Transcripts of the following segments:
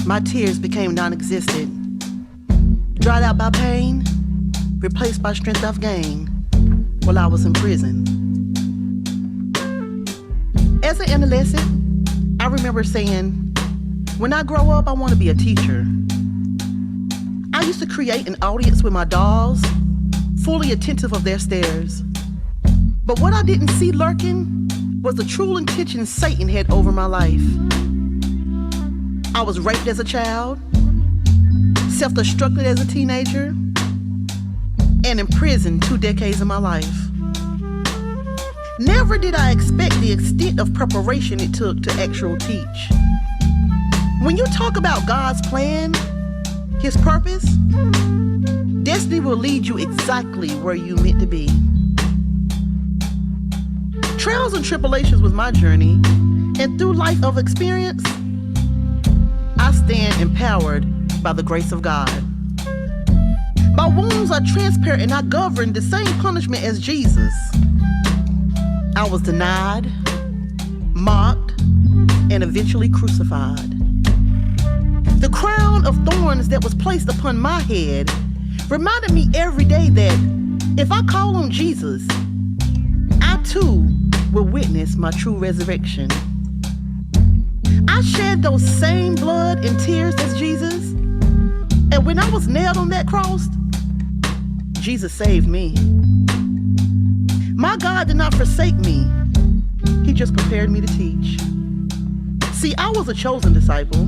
My tears became non-existent, dried out by pain, replaced by strength I've gained while I was in prison. As an adolescent, I remember saying, when I grow up, I want to be a teacher. I used to create an audience with my dolls, fully attentive of their stares. But what I didn't see lurking was the true intention Satan had over my life. I was raped as a child, self-destructed as a teenager, and imprisoned 2 decades of my life. Never did I expect the extent of preparation it took to actually teach. When you talk about God's plan, His purpose, destiny will lead you exactly where you meant to be. Trials and tribulations was my journey, and through life of experience, I stand empowered by the grace of God. My wounds are transparent and I govern the same punishment as Jesus. I was denied, mocked, and eventually crucified. The crown of thorns that was placed upon my head reminded me every day that if I call on Jesus, I too will witness my true resurrection. I shed those same blood and tears as Jesus, and when I was nailed on that cross, Jesus saved me. My God did not forsake me. He just prepared me to teach. See, I was a chosen disciple.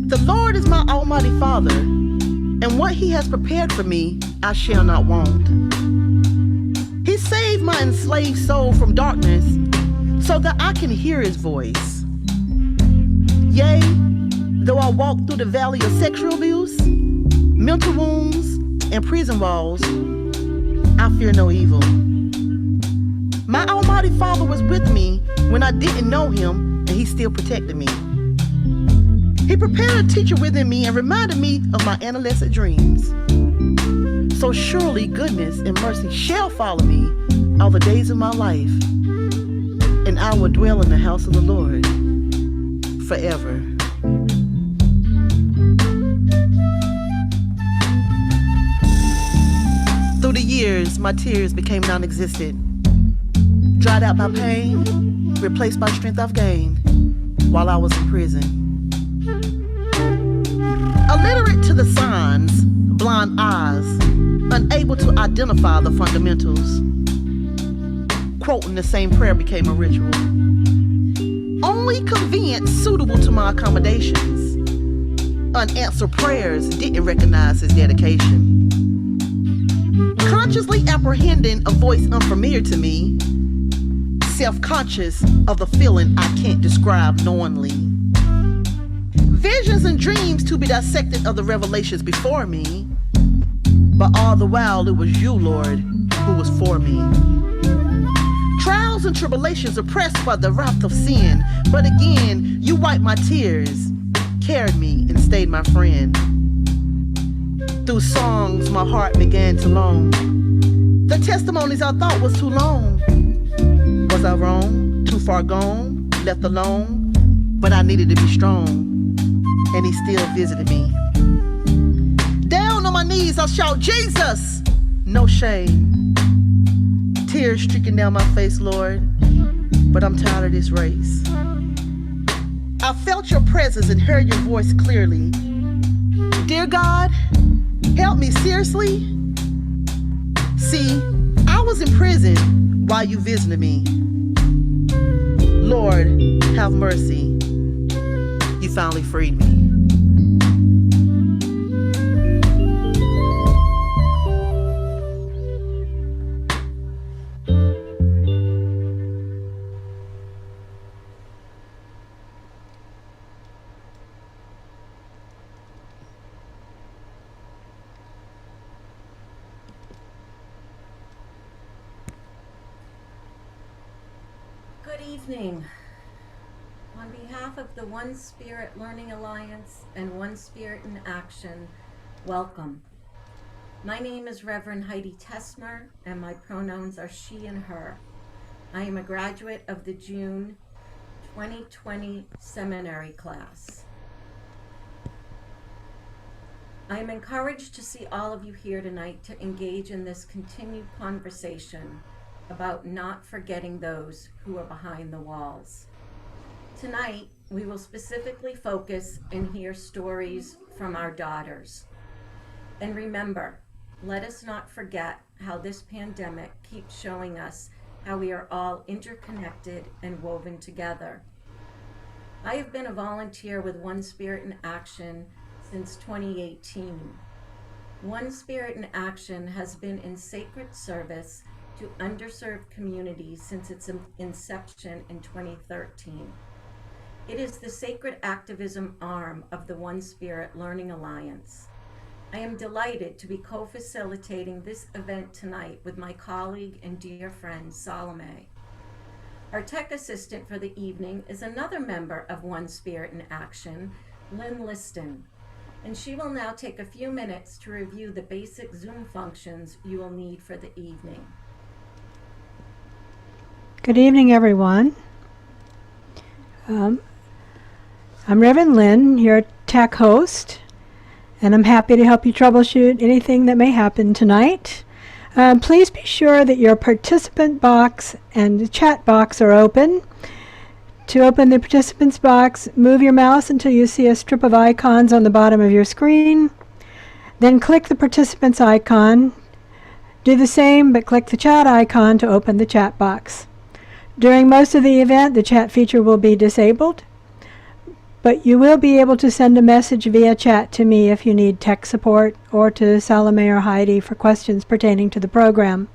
The Lord is my Almighty Father, and what He has prepared for me, I shall not want. He saved my enslaved soul from darkness so that I can hear His voice. Yea, though I walk through the valley of sexual abuse, mental wounds, and prison walls, I fear no evil. My Almighty Father was with me when I didn't know Him, and He still protected me. He prepared a teacher within me and reminded me of my adolescent dreams. So surely goodness and mercy shall follow me all the days of my life, and I will dwell in the house of the Lord forever. Through the years, my tears became non-existent, dried out by pain, replaced by strength I've gained while I was in prison. Illiterate to the signs, blind eyes, unable to identify the fundamentals. Quoting the same prayer became a ritual. Only convenience suitable to my accommodations. Unanswered prayers didn't recognize His dedication. Consciously apprehending a voice unfamiliar to me, self-conscious of the feeling I can't describe knowingly. Visions and dreams to be dissected of the revelations before me, but all the while it was You, Lord, who was for me. Trials and tribulations oppressed by the wrath of sin, but again, You wiped my tears, carried me, and stayed my friend. Through songs, my heart began to long. The testimonies I thought was too long. Was I wrong? Too far gone? Left alone? But I needed to be strong, and He still visited me. Down on my knees, I'll shout, Jesus! No shame. Tears streaking down my face, Lord, but I'm tired of this race. I felt Your presence and heard Your voice clearly. Dear God, help me seriously. See, I was in prison while You visited me. Lord, have mercy. You finally freed me. Good evening. On behalf of the One Spirit Learning Alliance and One Spirit in Action, welcome. My name is Reverend Heidi Tesmer, and my pronouns are she and her. I am a graduate of the June 2020 seminary class. I am encouraged to see all of you here tonight to engage in this continued conversation about not forgetting those who are behind the walls. Tonight, we will specifically focus and hear stories from our daughters. And remember, let us not forget how this pandemic keeps showing us how we are all interconnected and woven together. I have been a volunteer with One Spirit in Action since 2018. One Spirit in Action has been in sacred service to underserved communities since its inception in 2013. It is the sacred activism arm of the One Spirit Learning Alliance. I am delighted to be co-facilitating this event tonight with my colleague and dear friend, Salome. Our tech assistant for the evening is another member of One Spirit in Action, Lynn Liston, and she will now take a few minutes to review the basic Zoom functions you will need for the evening. Good evening, everyone. I'm Reverend Lynn, your tech host, and I'm happy to help you troubleshoot anything that may happen tonight. Please be sure that your participant box and the chat box are open. To open the participants box, move your mouse until you see a strip of icons on the bottom of your screen. Then click the participants icon. Do the same, but click the chat icon to open the chat box. During most of the event, the chat feature will be disabled, but you will be able to send a message via chat to me if you need tech support, or to Salome or Heidi for questions pertaining to the program.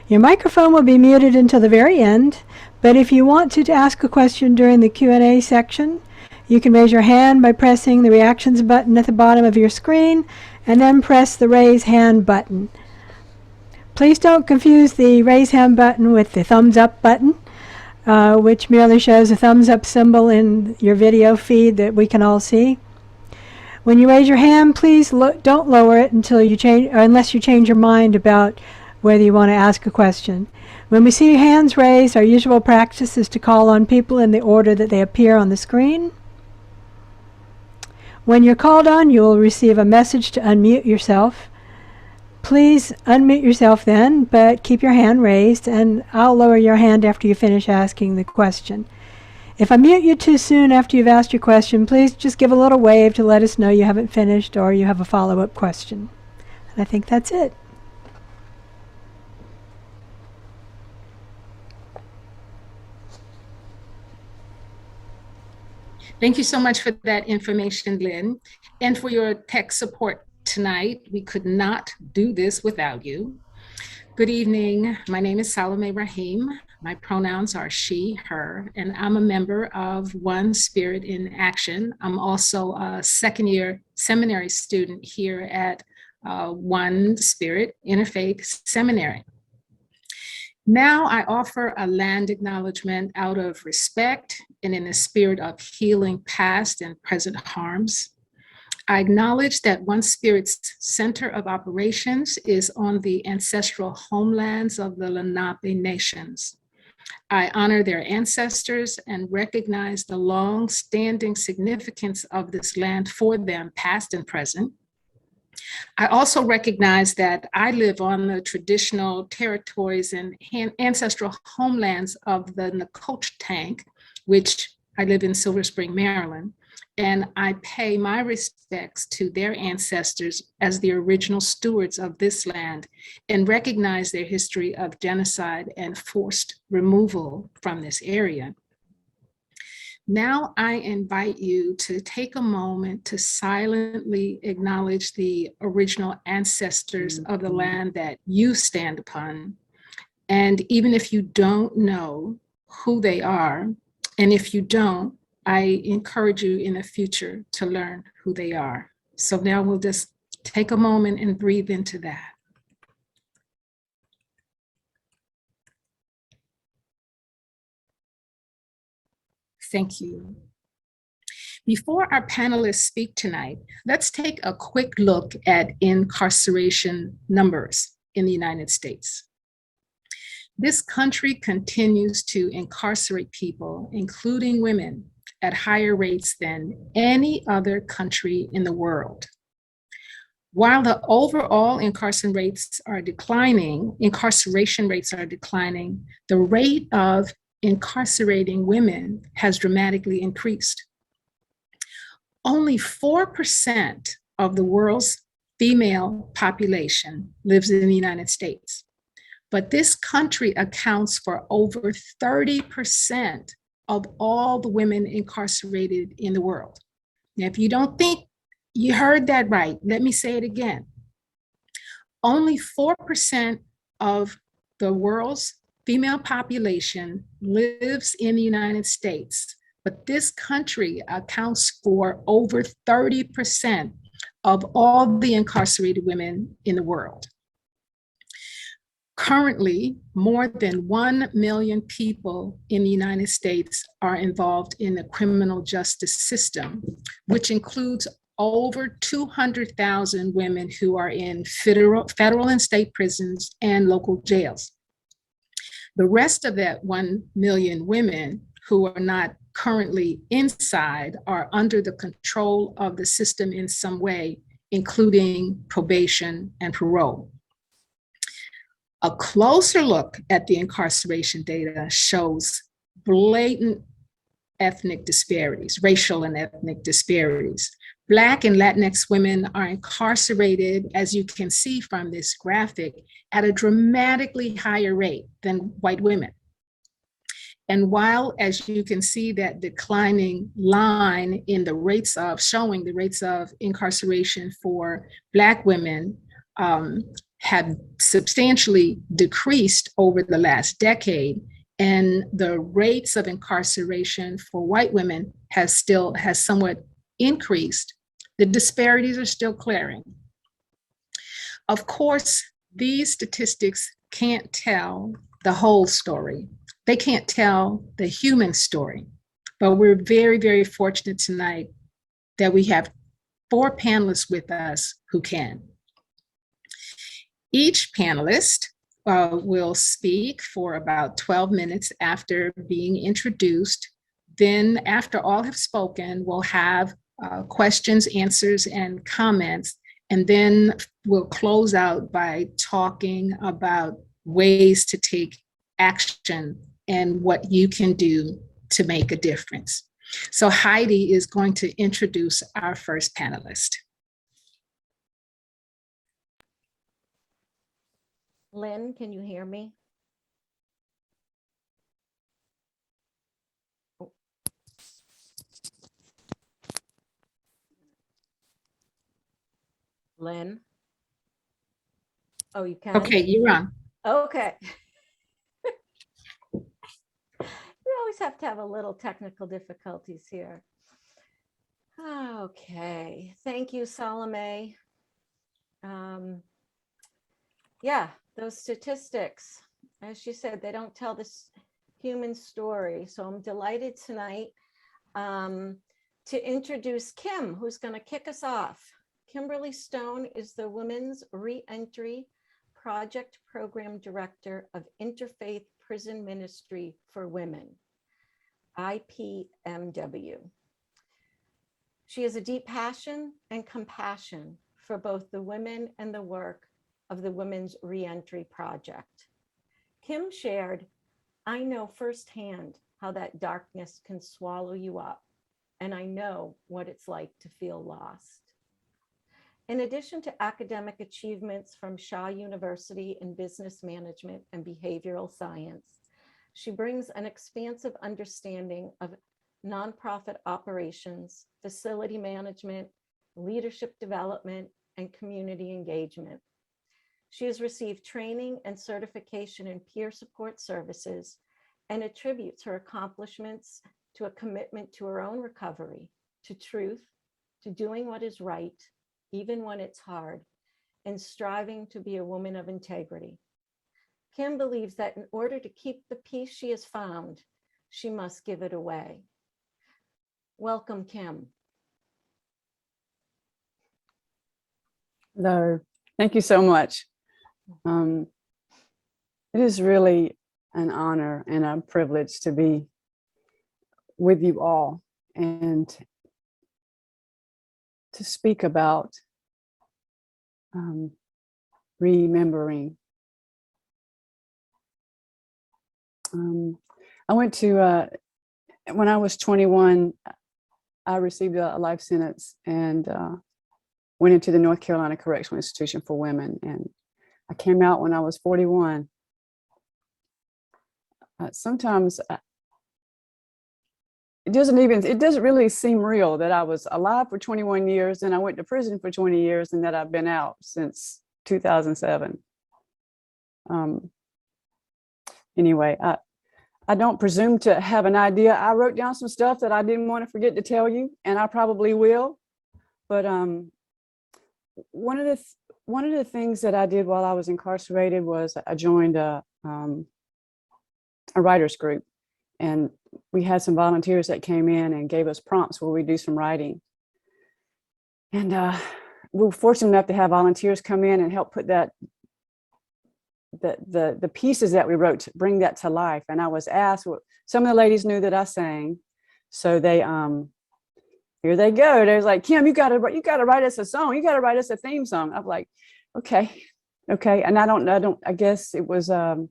Your microphone will be muted until the very end, but if you want to ask a question during the Q&A section, you can raise your hand by pressing the reactions button at the bottom of your screen, and then press the raise hand button. Please don't confuse the raise hand button with the thumbs up button, which merely shows a thumbs up symbol in your video feed that we can all see. When you raise your hand, please don't lower it until you change, or unless you change your mind about whether you want to ask a question. When we see hands raised, our usual practice is to call on people in the order that they appear on the screen. When you're called on, you will receive a message to unmute yourself. Please unmute yourself then, but keep your hand raised, and I'll lower your hand after you finish asking the question. If I mute you too soon after you've asked your question, please just give a little wave to let us know you haven't finished or you have a follow-up question. And I think that's it. Thank you so much for that information, Lynn, and for your tech support tonight. We could not do this without you. Good evening. My name is Salome Rahim. My pronouns are she, her, and I'm a member of One Spirit in Action. I'm also a second-year seminary student here at One Spirit Interfaith Seminary. Now I offer a land acknowledgement out of respect and in the spirit of healing past and present harms. I acknowledge that One Spirit's center of operations is on the ancestral homelands of the Lenape nations. I honor their ancestors and recognize the long-standing significance of this land for them, past and present. I also recognize that I live on the traditional territories and ancestral homelands of the Nacotch Tank, which I live in Silver Spring, Maryland, and I pay my respects to their ancestors as the original stewards of this land and recognize their history of genocide and forced removal from this area. Now I invite you to take a moment to silently acknowledge the original ancestors of the land that you stand upon. And even if you don't know who they are, and if you don't, I encourage you in the future to learn who they are. So now we'll just take a moment and breathe into that. Thank you. Before our panelists speak tonight, let's take a quick look at incarceration numbers in the United States. This country continues to incarcerate people, including women, at higher rates than any other country in the world. While the overall incarceration rates are declining, the rate of incarcerating women has dramatically increased. Only 4% of the world's female population lives in the United States, but this country accounts for over 30% of all the women incarcerated in the world. Now, if you don't think you heard that right, let me say it again. Only 4% of the world's female population lives in the United States, but this country accounts for over 30% of all the incarcerated women in the world. Currently, more than 1 million people in the United States are involved in the criminal justice system, which includes over 200,000 women who are in federal and state prisons and local jails. The rest of that 1 million women who are not currently inside are under the control of the system in some way, including probation and parole. A closer look at the incarceration data shows blatant ethnic disparities, racial and ethnic disparities. Black and Latinx women are incarcerated, as you can see from this graphic, at a dramatically higher rate than white women. And while, as you can see, that declining line in the rates of, showing the rates of incarceration for Black women have substantially decreased over the last decade, and the rates of incarceration for white women has somewhat increased, the disparities are still glaring. Of course, these statistics can't tell the whole story. They can't tell the human story, but we're very, very fortunate tonight that we have 4 panelists with us who can. Each panelist will speak for about 12 minutes after being introduced. Then after all have spoken, we'll have questions, answers, and comments. And then we'll close out by talking about ways to take action and what you can do to make a difference. So Heidi is going to introduce our first panelist. Lynn, can you hear me? Oh. Lynn? Oh, you can? Okay, you're on. Okay. We always have to have a little technical difficulties here. Okay, thank you, Salome. Yeah, those statistics, as she said, they don't tell this human story. So I'm delighted tonight to introduce Kim, who's going to kick us off. Kimberly Stone is the Women's Reentry Project Program Director of Interfaith Prison Ministry for Women, IPMW. She has a deep passion and compassion for both the women and the work of the Women's Reentry Project. Kim shared, "I know firsthand how that darkness can swallow you up, and I know what it's like to feel lost." In addition to academic achievements from Shaw University in business management and behavioral science, she brings an expansive understanding of nonprofit operations, facility management, leadership development, and community engagement. She has received training and certification in peer support services and attributes her accomplishments to a commitment to her own recovery, to truth, to doing what is right, even when it's hard, and striving to be a woman of integrity. Kim believes that in order to keep the peace she has found, she must give it away. Welcome, Kim. Hello, thank you so much. It is really an honor and a privilege to be with you all and to speak about remembering. I went to, when I was 21, I received a life sentence and went into the North Carolina Correctional Institution for Women. And I came out when I was 41. Sometimes it doesn't really seem real that I was alive for 21 years and I went to prison for 20 years and that I've been out since 2007. Anyway, I don't presume to have an idea. I wrote down some stuff that I didn't want to forget to tell you, and I probably will. But one of the things that I did while I was incarcerated was I joined a writers group, and we had some volunteers that came in and gave us prompts where we do some writing. And we were fortunate enough to have volunteers come in and help put the pieces that we wrote to bring that to life. And I was asked, some of the ladies knew that I sang, so they here they go. They was like, Kim, you gotta write us a song. You gotta write us a theme song. I'm like, okay. And I guess it was the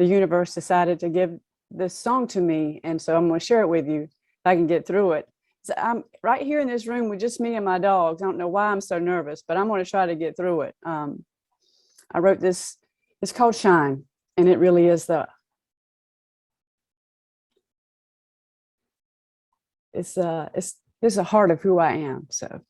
universe decided to give this song to me, and so I'm going to share it with you if I can get through it. So I'm right here in this room with just me and my dogs. I don't know why I'm so nervous, but I'm going to try to get through it. I wrote this. It's called Shine, and it really is it's the heart of who I am. So.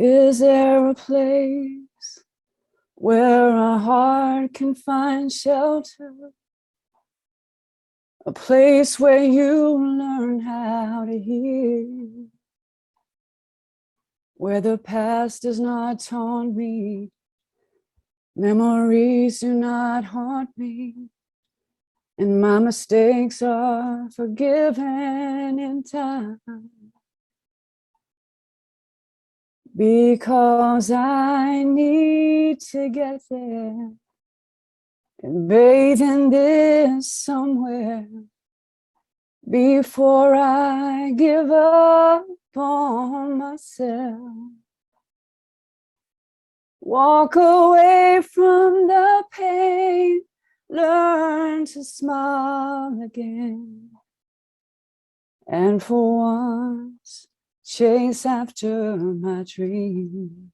Is there a place where a heart can find shelter? A place where you learn how to heal, where the past does not taunt me, memories do not haunt me, and my mistakes are forgiven in time. Because I need to get there and bathe in this somewhere before I give up on myself. Walk away from the pain, learn to smile again, and for once, chase after my dreams.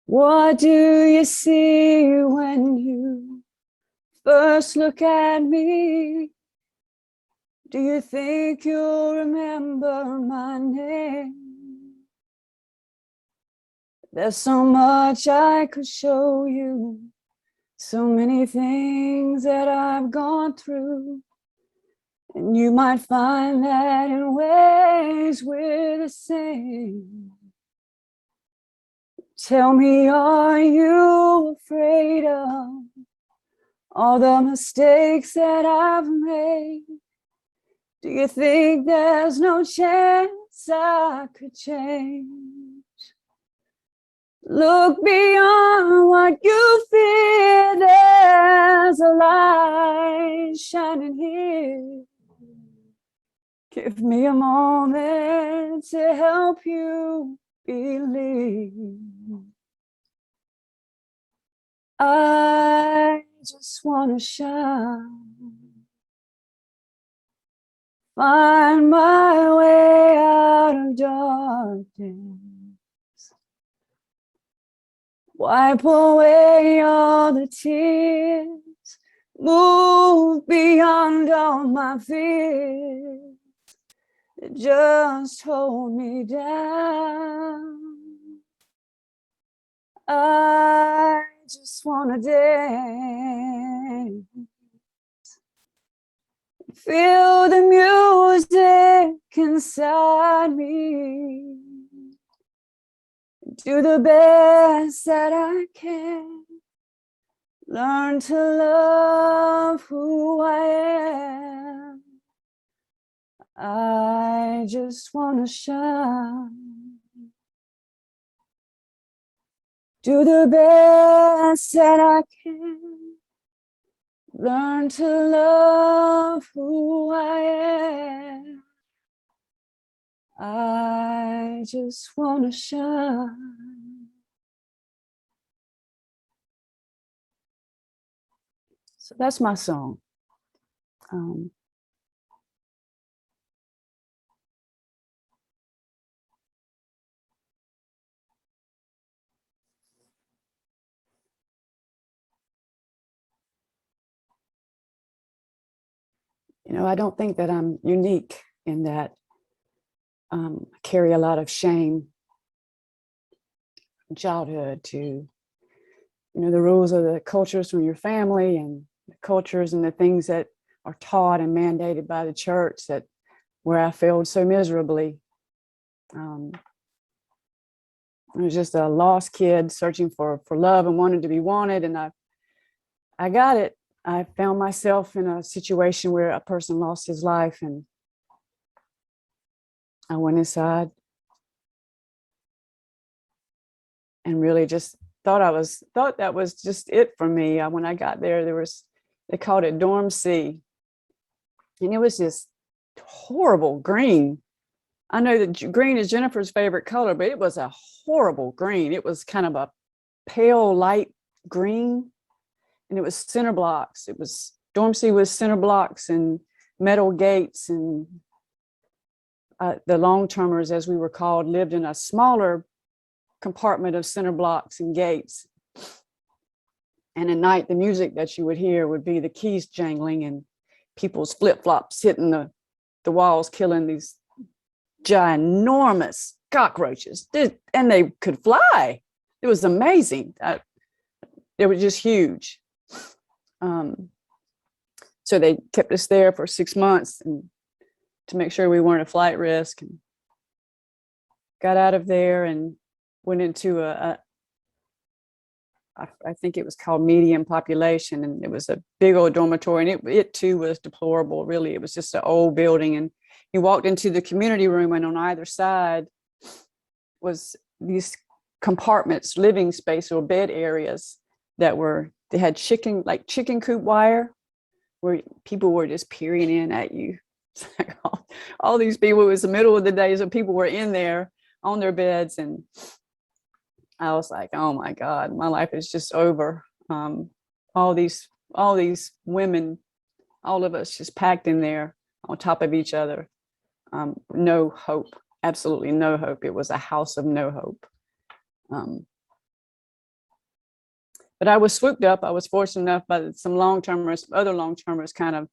What do you see when you first look at me? Do you think you'll remember my name? There's so much I could show you, so many things that I've gone through. And you might find that in ways we're the same. Tell me, are you afraid of all the mistakes that I've made? Do you think there's no chance I could change? Look beyond what you fear, there's a light shining here. Give me a moment to help you believe. I just want to shine, find my way out of darkness, wipe away all the tears, move beyond all my fears that just hold me down. I just want to dance, feel the music inside me, do the best that I can, learn to love who I am. I just want to shine. Do the best that I can. Learn to love who I am. I just want to shine. So that's my song. I don't think that I'm unique in that I carry a lot of shame from childhood to, the rules of the cultures from your family and the cultures and the things that are taught and mandated by the church that where I failed so miserably. I was just a lost kid searching for love and wanted to be wanted. And I got it. I found myself in a situation where a person lost his life, and I went inside and really just thought that was just it for me. When I got there, they called it Dorm C, and it was just horrible green. I know that green is Jennifer's favorite color, but it was a horrible green. It was kind of a pale light green, and it was cinder blocks. Dorm C was cinder blocks and metal gates, and the long-termers, as we were called, lived in a smaller compartment of cinder blocks and gates. And at night, the music that you would hear would be the keys jangling and people's flip-flops hitting the walls, killing these ginormous cockroaches. And they could fly. It was amazing. They were just huge. So they kept us there for 6 months and to make sure we weren't a flight risk, and got out of there and went into I think it was called medium population, and it was a big old dormitory, and it too was deplorable. Really, it was just an old building, and you walked into the community room, and on either side was these compartments, living space or bed areas they had chicken coop wire, where people were just peering in at you. Like all these people, it was the middle of the day, so people were in there on their beds, and I was like, oh my God, my life is just over. All these women, all of us just packed in there on top of each other. No hope, absolutely no hope. It was a house of no hope. But I was swooped up. I was fortunate enough by some other long-termers kind of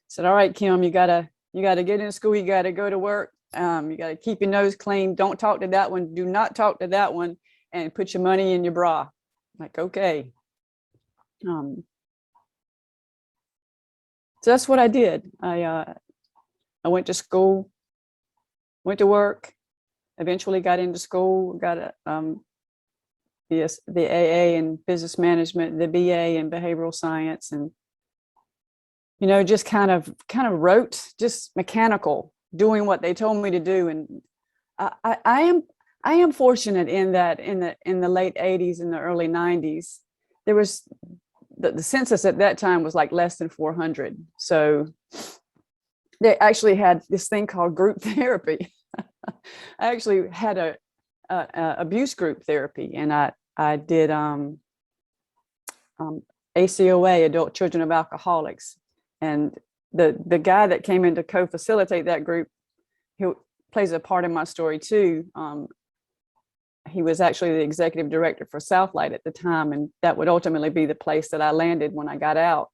said, all right, Kim, you gotta get in school. You gotta go to work. You gotta keep your nose clean. Don't talk to that one. Do not talk to that one. And put your money in your bra. I'm like, okay. So that's what I did. I went to school, went to work, eventually got into school, got the AA in business management, the BA in behavioral science, and just kind of wrote, just mechanical, doing what they told me to do. And I am fortunate in that in the late 80s and the early 90s, there was the census at that time was like less than 400. So they actually had this thing called group therapy. I actually had a abuse group therapy, and I did ACOA, Adult Children of Alcoholics, and the guy that came in to co-facilitate that group, he plays a part in my story too. He was actually the executive director for Southlight at the time, and that would ultimately be the place that I landed when I got out.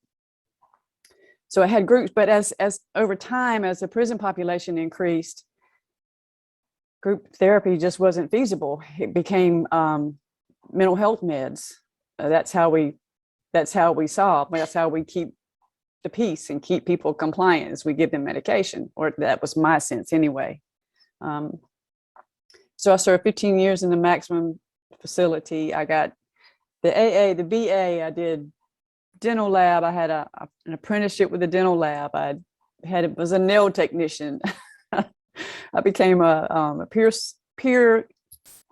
So I had groups, but as over time, as the prison population increased, group therapy just wasn't feasible. It became mental health meds. That's how we solve. That's how we keep the peace and keep people compliant, as we give them medication, or that was my sense anyway. So I served 15 years in the maximum facility. I got the AA, the BA. I did dental lab. I had an apprenticeship with the dental lab. Was a nail technician. I became a peer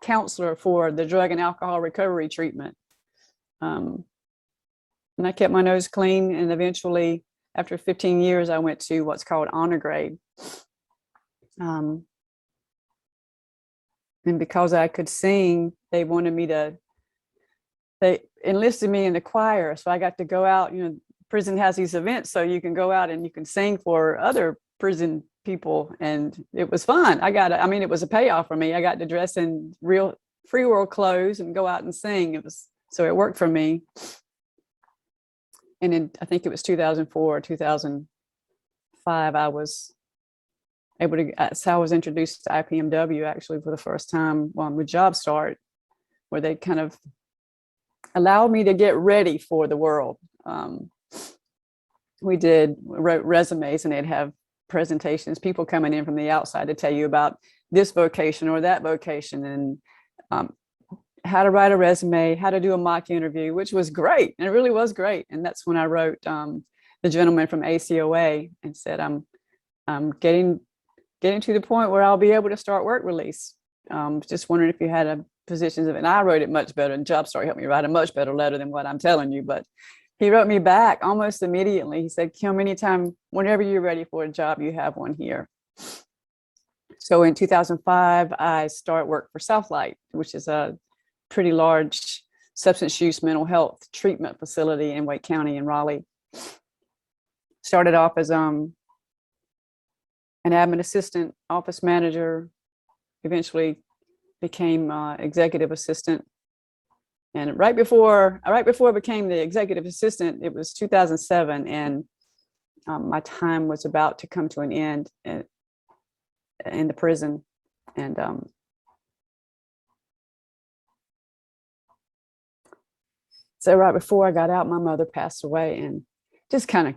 counselor for the drug and alcohol recovery treatment. And I kept my nose clean. And eventually, after 15 years, I went to what's called honor grade. And because I could sing, they enlisted me in the choir. So I got to go out, prison has these events, so you can go out and you can sing for other prison people. And it was fun. It was a payoff for me. I got to dress in real free world clothes and go out and sing. So it worked for me. And I think it was 2004 or 2005, I was able to, that's how I was introduced to IPMW actually for the first time with Job Start, where they kind of allowed me to get ready for the world. We wrote resumes, and they'd have presentations, people coming in from the outside to tell you about this vocation or that vocation, and how to write a resume, how to do a mock interview, which was great. And it really was great. And that's when I wrote the gentleman from ACOA and said, I'm getting to the point where I'll be able to start work release. Just wondering if you had positions of it. And I wrote it much better, and Job Start helped me write a much better letter than what I'm telling you. But he wrote me back almost immediately. He said, Kim, whenever you're ready for a job, you have one here. So in 2005, I started work for Southlight, which is a pretty large substance use mental health treatment facility in Wake County in Raleigh. Started off as an admin assistant, office manager, eventually became executive assistant. And right before I became the executive assistant, it was 2007, and my time was about to come to an end in the prison. And so right before I got out, my mother passed away, and just kind of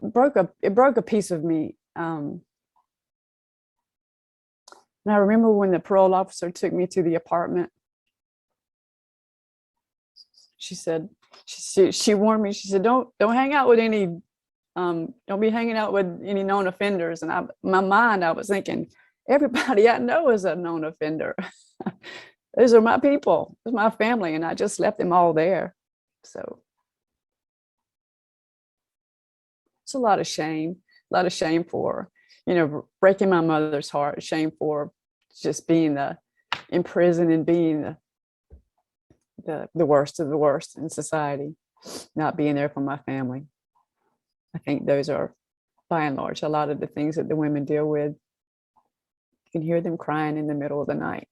it broke a piece of me. And I remember when the parole officer took me to the apartment, she warned me. She said, don't hang out with don't be hanging out with any known offenders. And my mind, I was thinking, everybody I know is a known offender. Those are my people, it's my family. And I just left them all there. So it's a lot of shame for, breaking my mother's heart, shame for just being in prison and being the worst of the worst in society, not being there for my family. I think those are, by and large, a lot of the things that the women deal with. You can hear them crying in the middle of the night.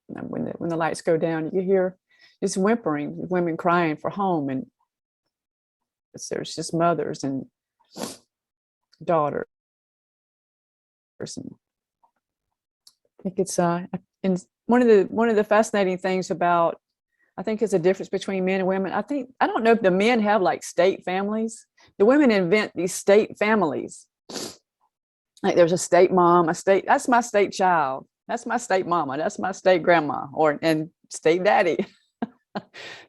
And when the lights go down, you can hear just whimpering, women crying for home, and there's just mothers and daughters. And I think it's and one of the fascinating things about, I think it's a difference between men and women. I don't know if the men have like state families. The women invent these state families. Like there's a state mom, that's my state child. That's my state mama. That's my state grandma, and state daddy.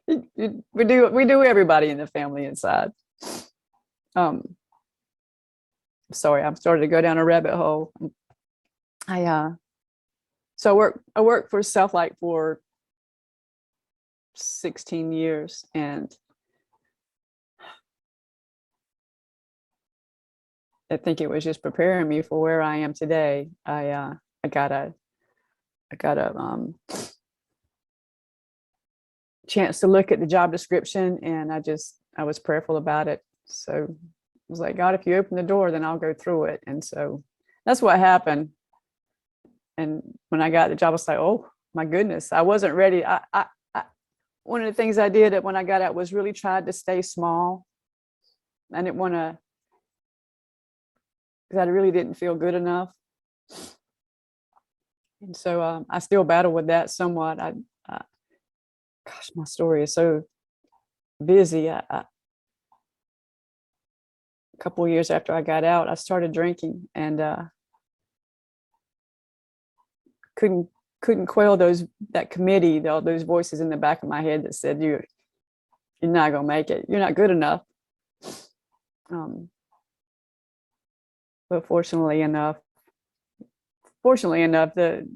We do everybody in the family inside. Sorry, I'm starting to go down a rabbit hole. So I worked for Southlight for 16 years, and I think it was just preparing me for where I am today. I got a chance to look at the job description, and I was prayerful about it. So I was like, God, if you open the door, then I'll go through it. And so that's what happened. And when I got the job, I was like, oh my goodness, I wasn't ready. One of the things I did when I got out was really tried to stay small. I didn't want to, because I really didn't feel good enough. And so I still battle with that somewhat. Gosh, my story is so busy. A couple of years after I got out, I started drinking, and couldn't quell that committee, those voices in the back of my head that said, you're not going to make it. You're not good enough. But fortunately enough, the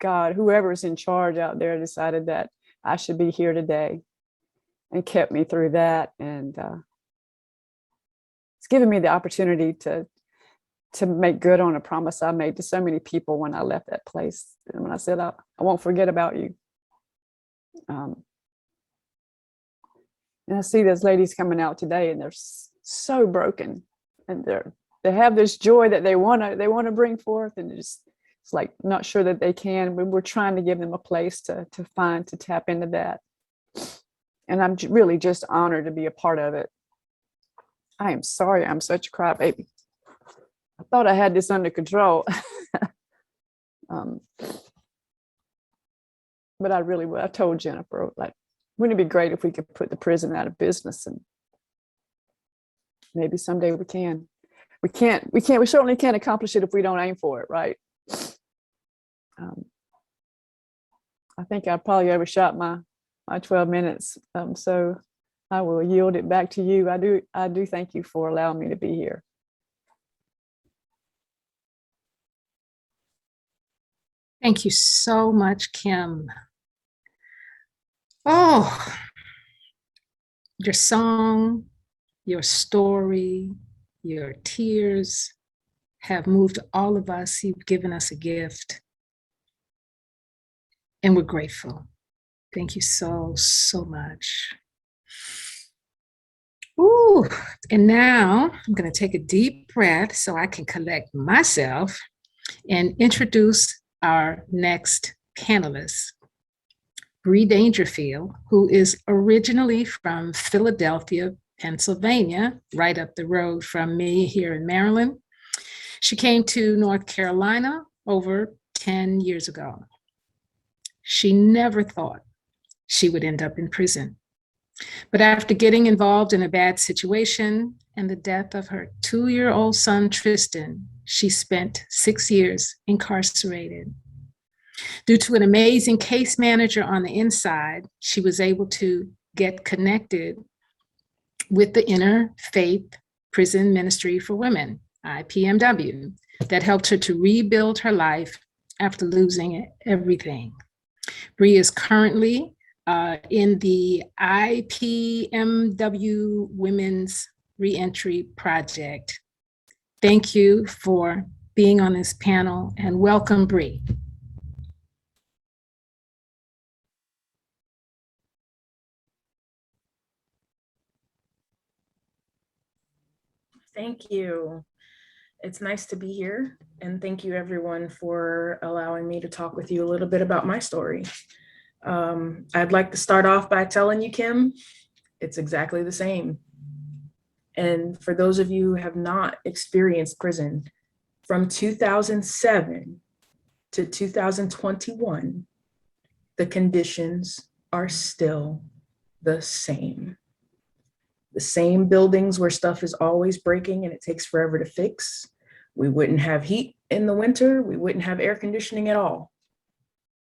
God, whoever's in charge out there, decided that I should be here today and kept me through that. And it's given me the opportunity to make good on a promise I made to so many people when I left that place. And when I said, I won't forget about you. And I see those ladies coming out today, and they're so broken, and they have this joy that they want to bring forth, and it's like not sure that they can. We're trying to give them a place to tap into that. And I'm really just honored to be a part of it. I am sorry I'm such a crybaby. I thought I had this under control. But I really would. I told Jennifer, like, wouldn't it be great if we could put the prison out of business? And maybe someday we can. We certainly can't accomplish it if we don't aim for it, right? I think I probably overshot my 12 minutes. So I will yield it back to you. I do thank you for allowing me to be here. Thank you so much, Kim. Oh, your song, your story, your tears have moved all of us. You've given us a gift, and we're grateful. Thank you so, so much. Ooh, and now I'm going to take a deep breath so I can collect myself and introduce our next panelist, Bree Dangerfield, who is originally from Philadelphia, Pennsylvania, right up the road from me here in Maryland. She came to North Carolina over 10 years ago. She never thought she would end up in prison. But after getting involved in a bad situation and the death of her 2-year-old son, Tristan, she spent 6 years incarcerated. Due to an amazing case manager on the inside, she was able to get connected with the Interfaith Prison Ministry for Women, IPMW, that helped her to rebuild her life after losing everything. Bree is currently in the IPMW Women's Reentry Project. Thank you for being on this panel, and welcome, Bree. Thank you. It's nice to be here, and thank you everyone for allowing me to talk with you a little bit about my story. I'd like to start off by telling you, Kim, it's exactly the same. And for those of you who have not experienced prison, from 2007 to 2021, the conditions are still the same. The same buildings where stuff is always breaking and it takes forever to fix. We wouldn't have heat in the winter. We wouldn't have air conditioning at all.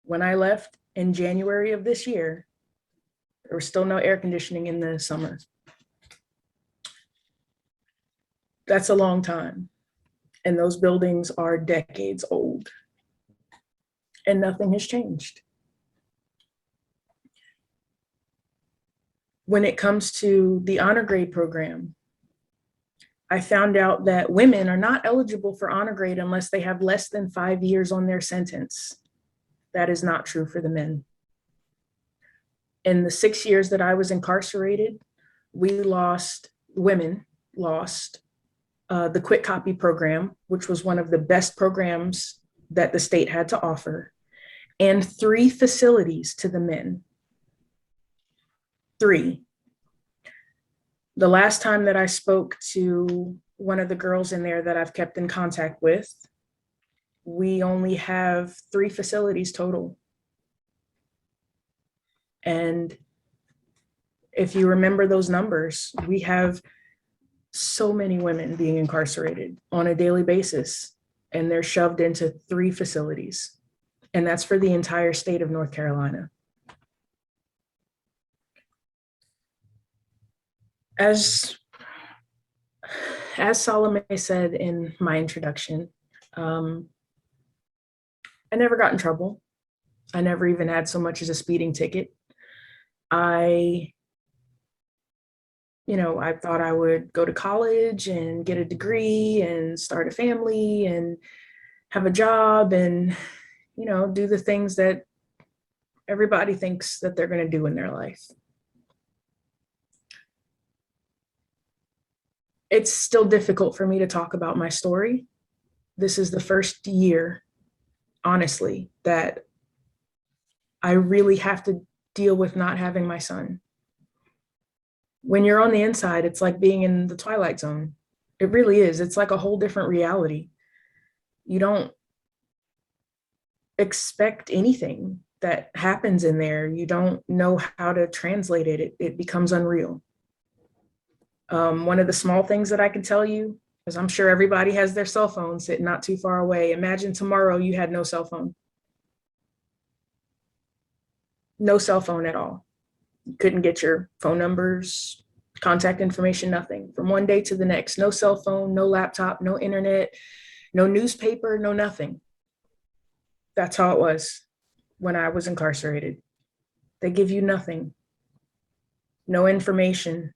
When I left in January of this year, there was still no air conditioning in the summer. That's a long time. And those buildings are decades old. And nothing has changed. When it comes to the honor grade program, I found out that women are not eligible for honor grade unless they have less than 5 years on their sentence. That is not true for the men. In the 6 years that I was incarcerated, women lost the quick copy program, which was one of the best programs that the state had to offer, and 3 facilities to the men. 3. The last time that I spoke to one of the girls in there that I've kept in contact with, we only have 3 facilities total. And if you remember those numbers, we have so many women being incarcerated on a daily basis, and they're shoved into 3 facilities. And that's for the entire state of North Carolina. As Salome said in my introduction, I never got in trouble. I never even had so much as a speeding ticket. I thought I would go to college and get a degree and start a family and have a job and, do the things that everybody thinks that they're going to do in their life. It's still difficult for me to talk about my story. This is the first year, honestly, that I really have to deal with not having my son. When you're on the inside, it's like being in the Twilight Zone. It really is. It's like a whole different reality. You don't expect anything that happens in there. You don't know how to translate it. It becomes unreal. One of the small things that I can tell you, because I'm sure everybody has their cell phone sitting not too far away. Imagine tomorrow you had no cell phone. No cell phone at all. You couldn't get your phone numbers, contact information, nothing. From one day to the next, no cell phone, no laptop, no internet, no newspaper, no nothing. That's how it was when I was incarcerated. They give you nothing, no information.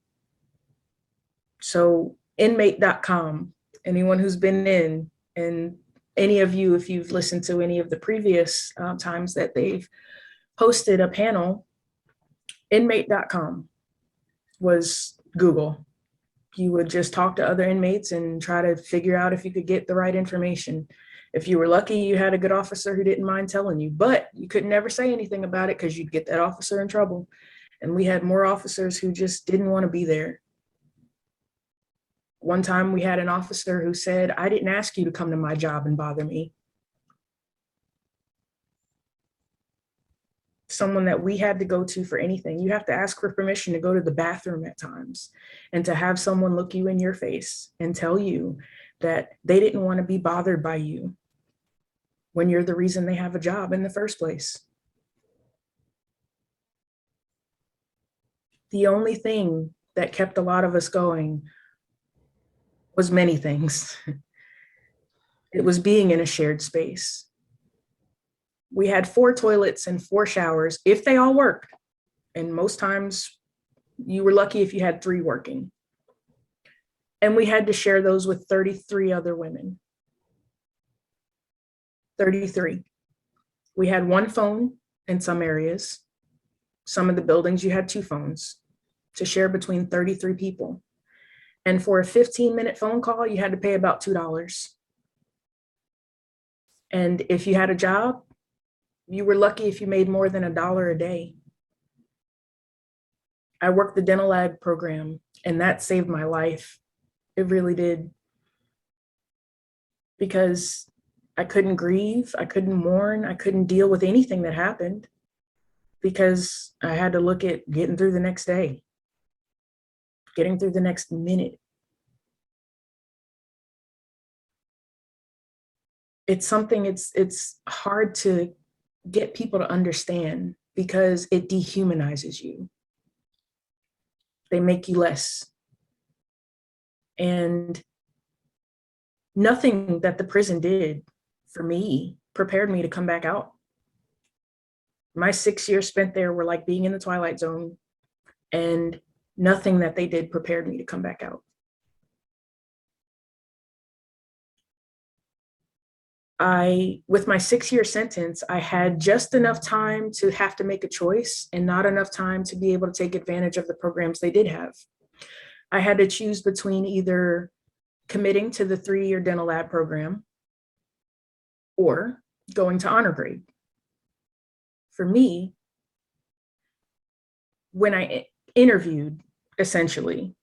So inmate.com, anyone who's been in, and any of you, if you've listened to any of the previous times that they've hosted a panel, inmate.com was Google. You would just talk to other inmates and try to figure out if you could get the right information. If you were lucky, you had a good officer who didn't mind telling you, but you could never say anything about it because you'd get that officer in trouble. And we had more officers who just didn't want to be there. One time we had an officer who said, "I didn't ask you to come to my job and bother me." Someone that we had to go to for anything. You have to ask for permission to go to the bathroom at times, and to have someone look you in your face and tell you that they didn't want to be bothered by you when you're the reason they have a job in the first place. The only thing that kept a lot of us going was many things. It was being in a shared space. We had 4 toilets and 4 showers, if they all worked. And most times you were lucky if you had 3 working. And we had to share those with 33 other women. 33. We had 1 phone in some areas. Some of the buildings, you had 2 phones to share between 33 people. And for a 15-minute phone call, you had to pay about $2. And if you had a job, you were lucky if you made more than $1 a day. I worked the dental lab program, and that saved my life. It really did. Because I couldn't grieve, I couldn't mourn, I couldn't deal with anything that happened because I had to look at getting through the next day, getting through the next minute. It's something, it's hard to get people to understand because it dehumanizes you. They make you less. And nothing that the prison did for me prepared me to come back out. My 6 years spent there were like being in the Twilight Zone, and nothing that they did prepared me to come back out. With my 6-year sentence, I had just enough time to have to make a choice and not enough time to be able to take advantage of the programs they did have. I had to choose between either committing to the 3-year dental lab program or going to honor grade. For me, when I interviewed essentially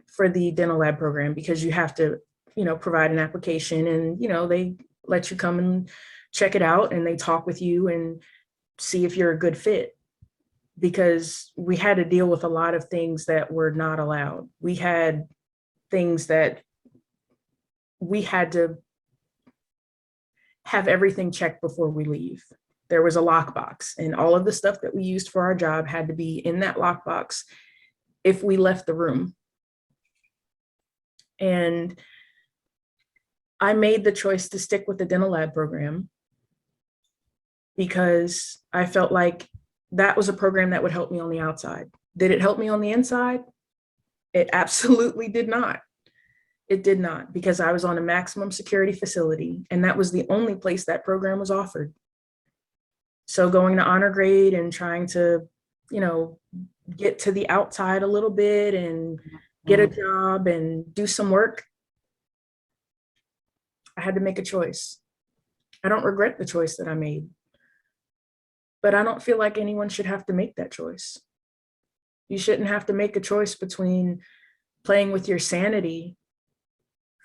for the dental lab program, because you have to, provide an application and, they let you come and check it out and they talk with you and see if you're a good fit, because we had to deal with a lot of things that were not allowed. We had things that we had to have everything checked before we leave. There was a lockbox, and all of the stuff that we used for our job had to be in that lockbox if we left the room. And I made the choice to stick with the dental lab program because I felt like that was a program that would help me on the outside. Did it help me on the inside? It absolutely did not. It did not, because I was on a maximum security facility, and that was the only place that program was offered. So going to honor grade and trying to, you know, get to the outside a little bit and get a job and do some work, I had to make a choice. I don't regret the choice that I made, but I don't feel like anyone should have to make that choice. You shouldn't have to make a choice between playing with your sanity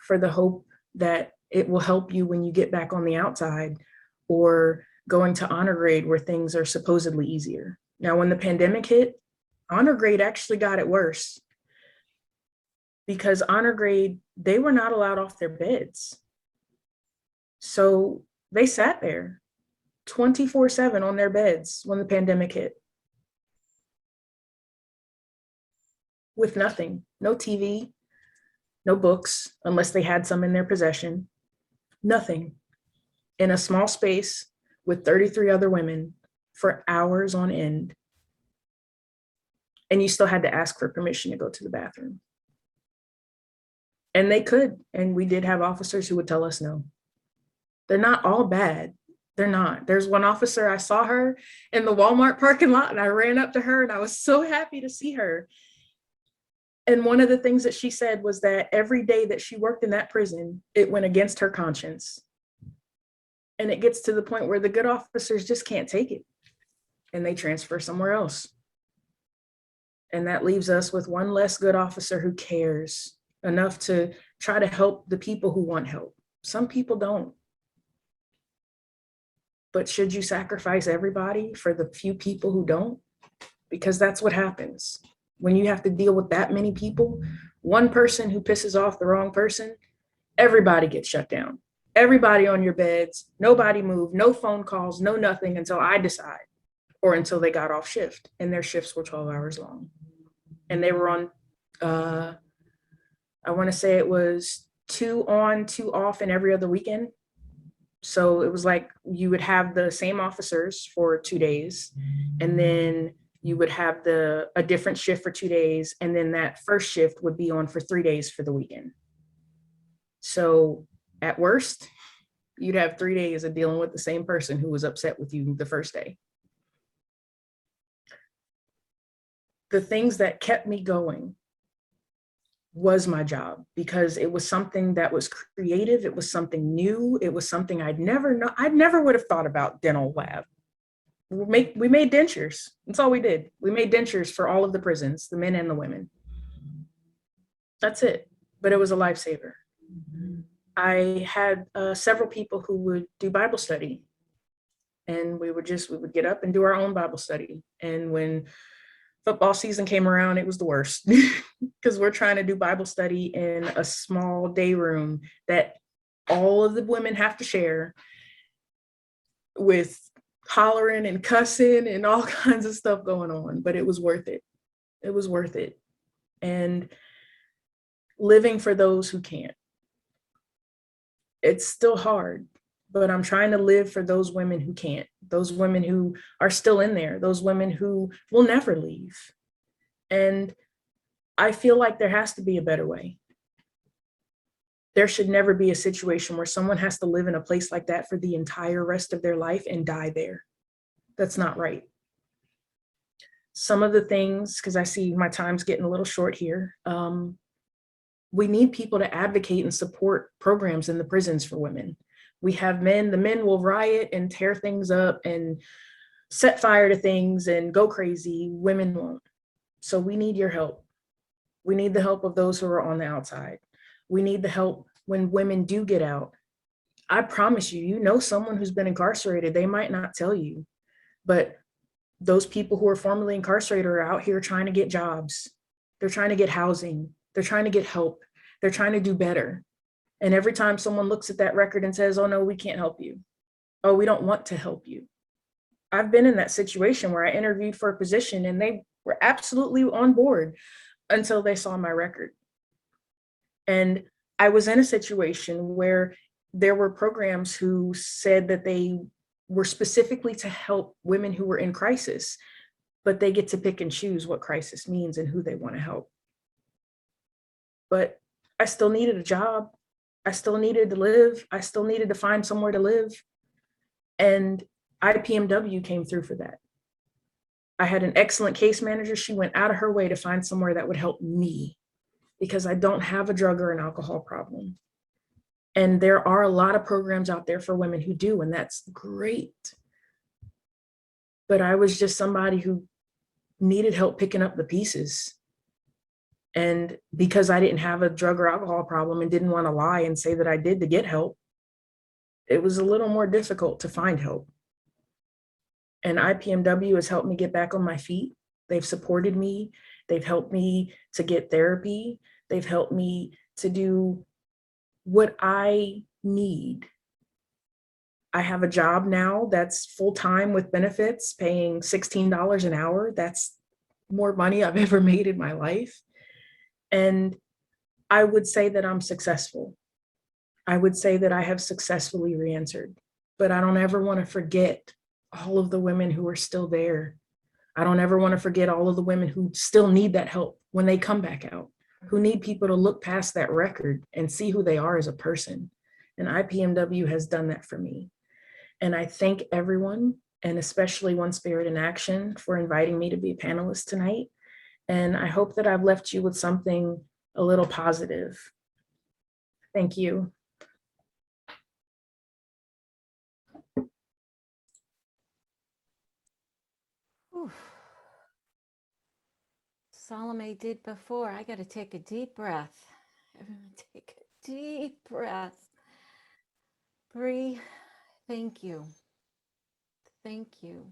for the hope that it will help you when you get back on the outside, or going to honor grade where things are supposedly easier. Now, when the pandemic hit, honor grade actually got it worse, because honor grade, they were not allowed off their beds. So they sat there 24/7 on their beds when the pandemic hit, with nothing, no TV, no books, unless they had some in their possession, nothing, in a small space with 33 other women for hours on end. And you still had to ask for permission to go to the bathroom. And they could, and we did have officers who would tell us no. They're not all bad. They're not. There's one officer, I saw her in the Walmart parking lot, and I ran up to her and I was so happy to see her. And one of the things that she said was that every day that she worked in that prison, it went against her conscience. And it gets to the point where the good officers just can't take it, and they transfer somewhere else. And that leaves us with one less good officer who cares enough to try to help the people who want help. Some people don't. But should you sacrifice everybody for the few people who don't? Because that's what happens. When you have to deal with that many people, one person who pisses off the wrong person, everybody gets shut down. Everybody on your beds, nobody moved, no phone calls, no nothing until I decide, or until they got off shift, and their shifts were 12 hours long. And they were on, I want to say it was 2 on, 2 off in every other weekend. So it was like you would have the same officers for 2 days, and then you would have a different shift for 2 days, and then that first shift would be on for 3 days for the weekend. So at worst, you'd have 3 days of dealing with the same person who was upset with you the first day. The things that kept me going was my job, because it was something that was creative. It was something new. It was something I never would have thought about. Dental lab. We made dentures. That's all we did. We made dentures for all of the prisons, the men and the women. That's it. But it was a lifesaver. I had several people who would do Bible study, and we would get up and do our own Bible study. And when football season came around, it was the worst, because we're trying to do Bible study in a small day room that all of the women have to share, with hollering and cussing and all kinds of stuff going on. But it was worth it. It was worth it. And living for those who can't. It's still hard, but I'm trying to live for those women who can't, those women who are still in there, those women who will never leave. And I feel like there has to be a better way. There should never be a situation where someone has to live in a place like that for the entire rest of their life and die there. That's not right. Some of the things, because I see my time's getting a little short here, we need people to advocate and support programs in the prisons for women. We have men, the men will riot and tear things up and set fire to things and go crazy. Women won't. So we need your help. We need the help of those who are on the outside. We need the help when women do get out. I promise you, you know someone who's been incarcerated. They might not tell you, but those people who are formerly incarcerated are out here trying to get jobs. They're trying to get housing. They're trying to get help. They're trying to do better. And every time someone looks at that record and says, oh no, we can't help you. Oh, we don't want to help you. I've been in that situation where I interviewed for a position and they were absolutely on board until they saw my record. And I was in a situation where there were programs who said that they were specifically to help women who were in crisis, but they get to pick and choose what crisis means and who they want to help. But I still needed a job. I still needed to live. I still needed to find somewhere to live. And IPMW came through for that. I had an excellent case manager. She went out of her way to find somewhere that would help me because I don't have a drug or an alcohol problem. And there are a lot of programs out there for women who do, and that's great. But I was just somebody who needed help picking up the pieces. And because I didn't have a drug or alcohol problem and didn't want to lie and say that I did to get help, it was a little more difficult to find help. And IPMW has helped me get back on my feet. They've supported me. They've helped me to get therapy. They've helped me to do what I need. I have a job now that's full-time with benefits, paying $16 an hour. That's more money I've ever made in my life. And I would say that I'm successful. I would say that I have successfully re-entered, but I don't ever want to forget all of the women who are still there. I don't ever want to forget all of the women who still need that help when they come back out, who need people to look past that record and see who they are as a person. And IPMW has done that for me. And I thank everyone, and especially One Spirit in Action, for inviting me to be a panelist tonight. And I hope that I've left you with something a little positive. Thank you. Salome did before. I got to take a deep breath. Everyone take a deep breath. Bree, thank you. Thank you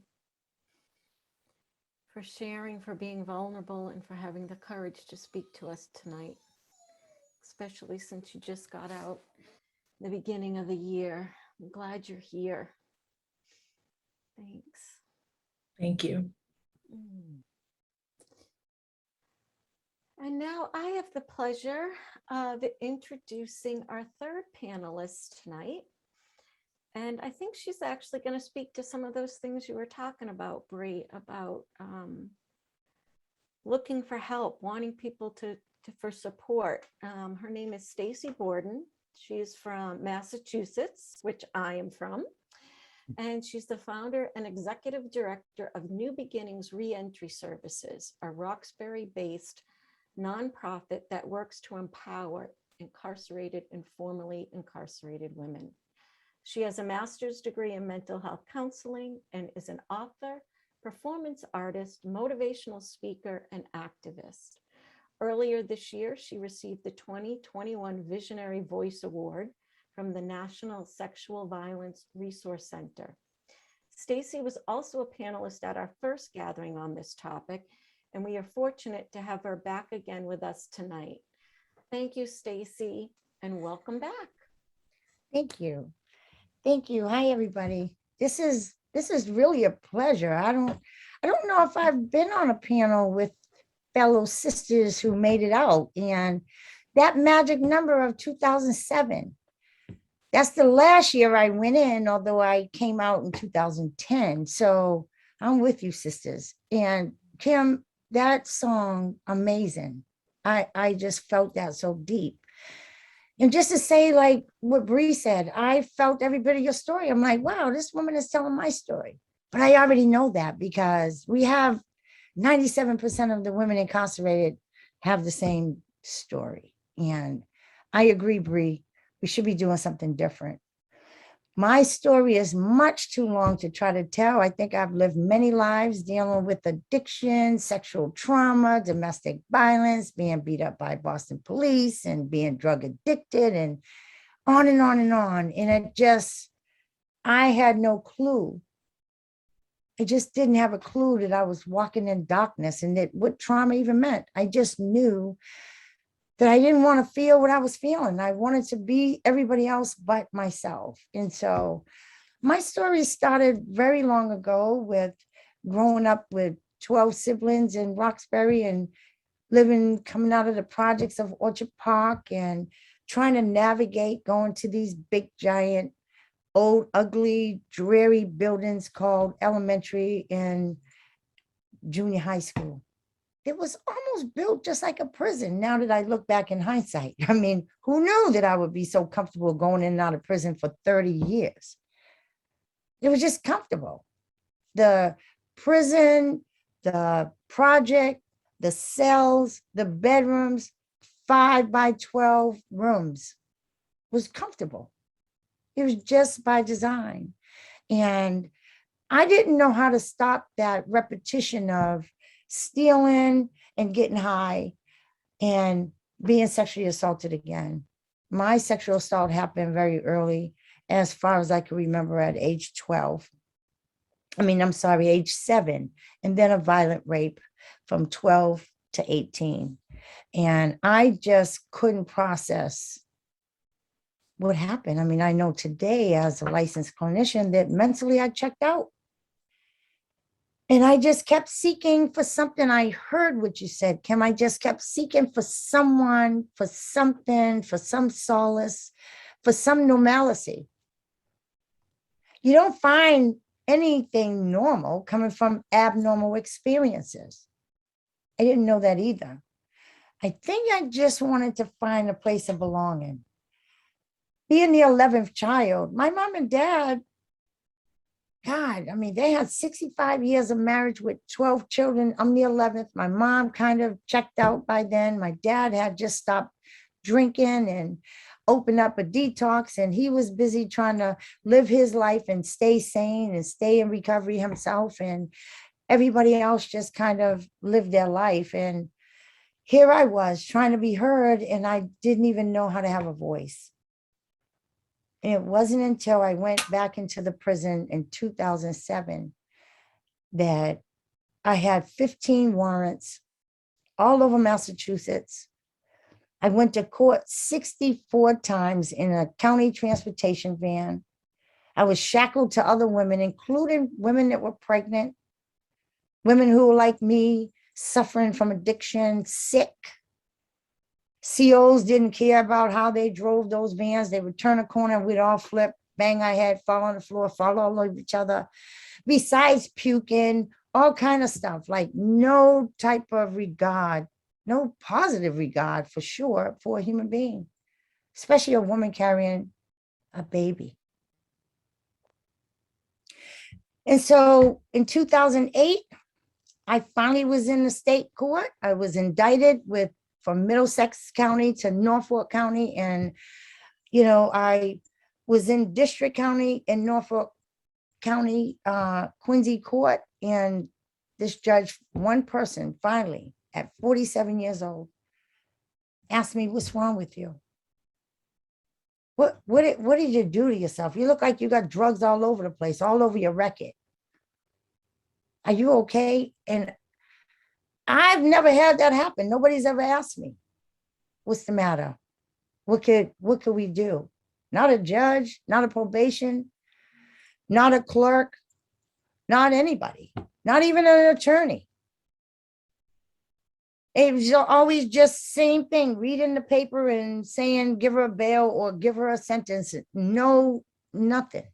for sharing, for being vulnerable, and for having the courage to speak to us tonight, especially since you just got out the beginning of the year. I'm glad you're here. Thanks. Thank you. And now I have the pleasure of introducing our third panelist tonight. And I think she's actually going to speak to some of those things you were talking about, Bree, about looking for help, wanting people for support. Her name is Stacy Borden. She's from Massachusetts, which I am from. And she's the founder and executive director of New Beginnings Reentry Services, a Roxbury-based nonprofit that works to empower incarcerated and formerly incarcerated women. She has a master's degree in mental health counseling and is an author, performance artist, motivational speaker, and activist. Earlier this year, she received the 2021 Visionary Voice Award from the National Sexual Violence Resource Center. Stacy was also a panelist at our first gathering on this topic, and we are fortunate to have her back again with us tonight. Thank you, Stacy, and welcome back. Thank you. Thank you. Hi, everybody. This is really a pleasure. I don't know if I've been on a panel with fellow sisters who made it out, and that magic number of 2007. That's the last year I went in, although I came out in 2010. So I'm with you, sisters. And Kim, that song, amazing. I just felt that so deep. And just to say, like what Bree said, I felt every bit of your story. I'm like, wow, this woman is telling my story. But I already know that because we have 97% of the women incarcerated have the same story. And I agree, Bree, we should be doing something different. My story is much too long to try to tell. I think I've lived many lives dealing with addiction, sexual trauma, domestic violence, being beat up by Boston police and being drug addicted and on and on and on. And I had no clue. I just didn't have a clue that I was walking in darkness and that what trauma even meant. I just knew that I didn't want to feel what I was feeling. I wanted to be everybody else but myself. And so my story started very long ago with growing up with 12 siblings in Roxbury and coming out of the projects of Orchard Park and trying to navigate going to these big, giant, old, ugly, dreary buildings called elementary and junior high school. It was almost built just like a prison. Now that I look back in hindsight, I mean, who knew that I would be so comfortable going in and out of prison for 30 years? It was just comfortable. The prison, the project, the cells, the bedrooms, 5 by 12 rooms was comfortable. It was just by design. And I didn't know how to stop that repetition of stealing and getting high and being sexually assaulted again. My sexual assault happened very early, as far as I can remember, at age 12. Age 7, and then a violent rape from 12 to 18. And I just couldn't process what happened. I mean, I know today as a licensed clinician that mentally I checked out. And I just kept seeking for something. I heard what you said, Kim. I just kept seeking for someone, for something, for some solace, for some normalcy. You don't find anything normal coming from abnormal experiences. I didn't know that either. I think I just wanted to find a place of belonging. Being the 11th child, my mom and dad, God, I mean, they had 65 years of marriage with 12 children. I'm the 11th. My mom kind of checked out by then. My dad had just stopped drinking and opened up a detox, and he was busy trying to live his life and stay sane and stay in recovery himself. And everybody else just kind of lived their life. And here I was trying to be heard, and I didn't even know how to have a voice. And it wasn't until I went back into the prison in 2007 that I had 15 warrants all over Massachusetts. I went to court 64 times in a county transportation van. I was shackled to other women, including women that were pregnant, women who were like me, suffering from addiction, sick. COs didn't care about how they drove those vans. They would turn a corner, we'd all flip, bang our head, fall on the floor, fall all over each other. Besides puking, all kind of stuff, like no type of regard, no positive regard for sure for a human being, especially a woman carrying a baby. And so in 2008, I finally was in the state court. I was indicted from Middlesex County to Norfolk County. And, I was in District County in Norfolk County, Quincy Court. And this judge, one person, finally, at 47 years old, asked me, "What's wrong with you? What did you do to yourself? You look like you got drugs all over the place, all over your record. Are you okay?" And I've never had that happen. Nobody's ever asked me, "What's the matter? What could we do?" Not a judge, not a probation, not a clerk, not anybody, not even an attorney. It was always just same thing, reading the paper and saying, give her a bail or give her a sentence. No, nothing.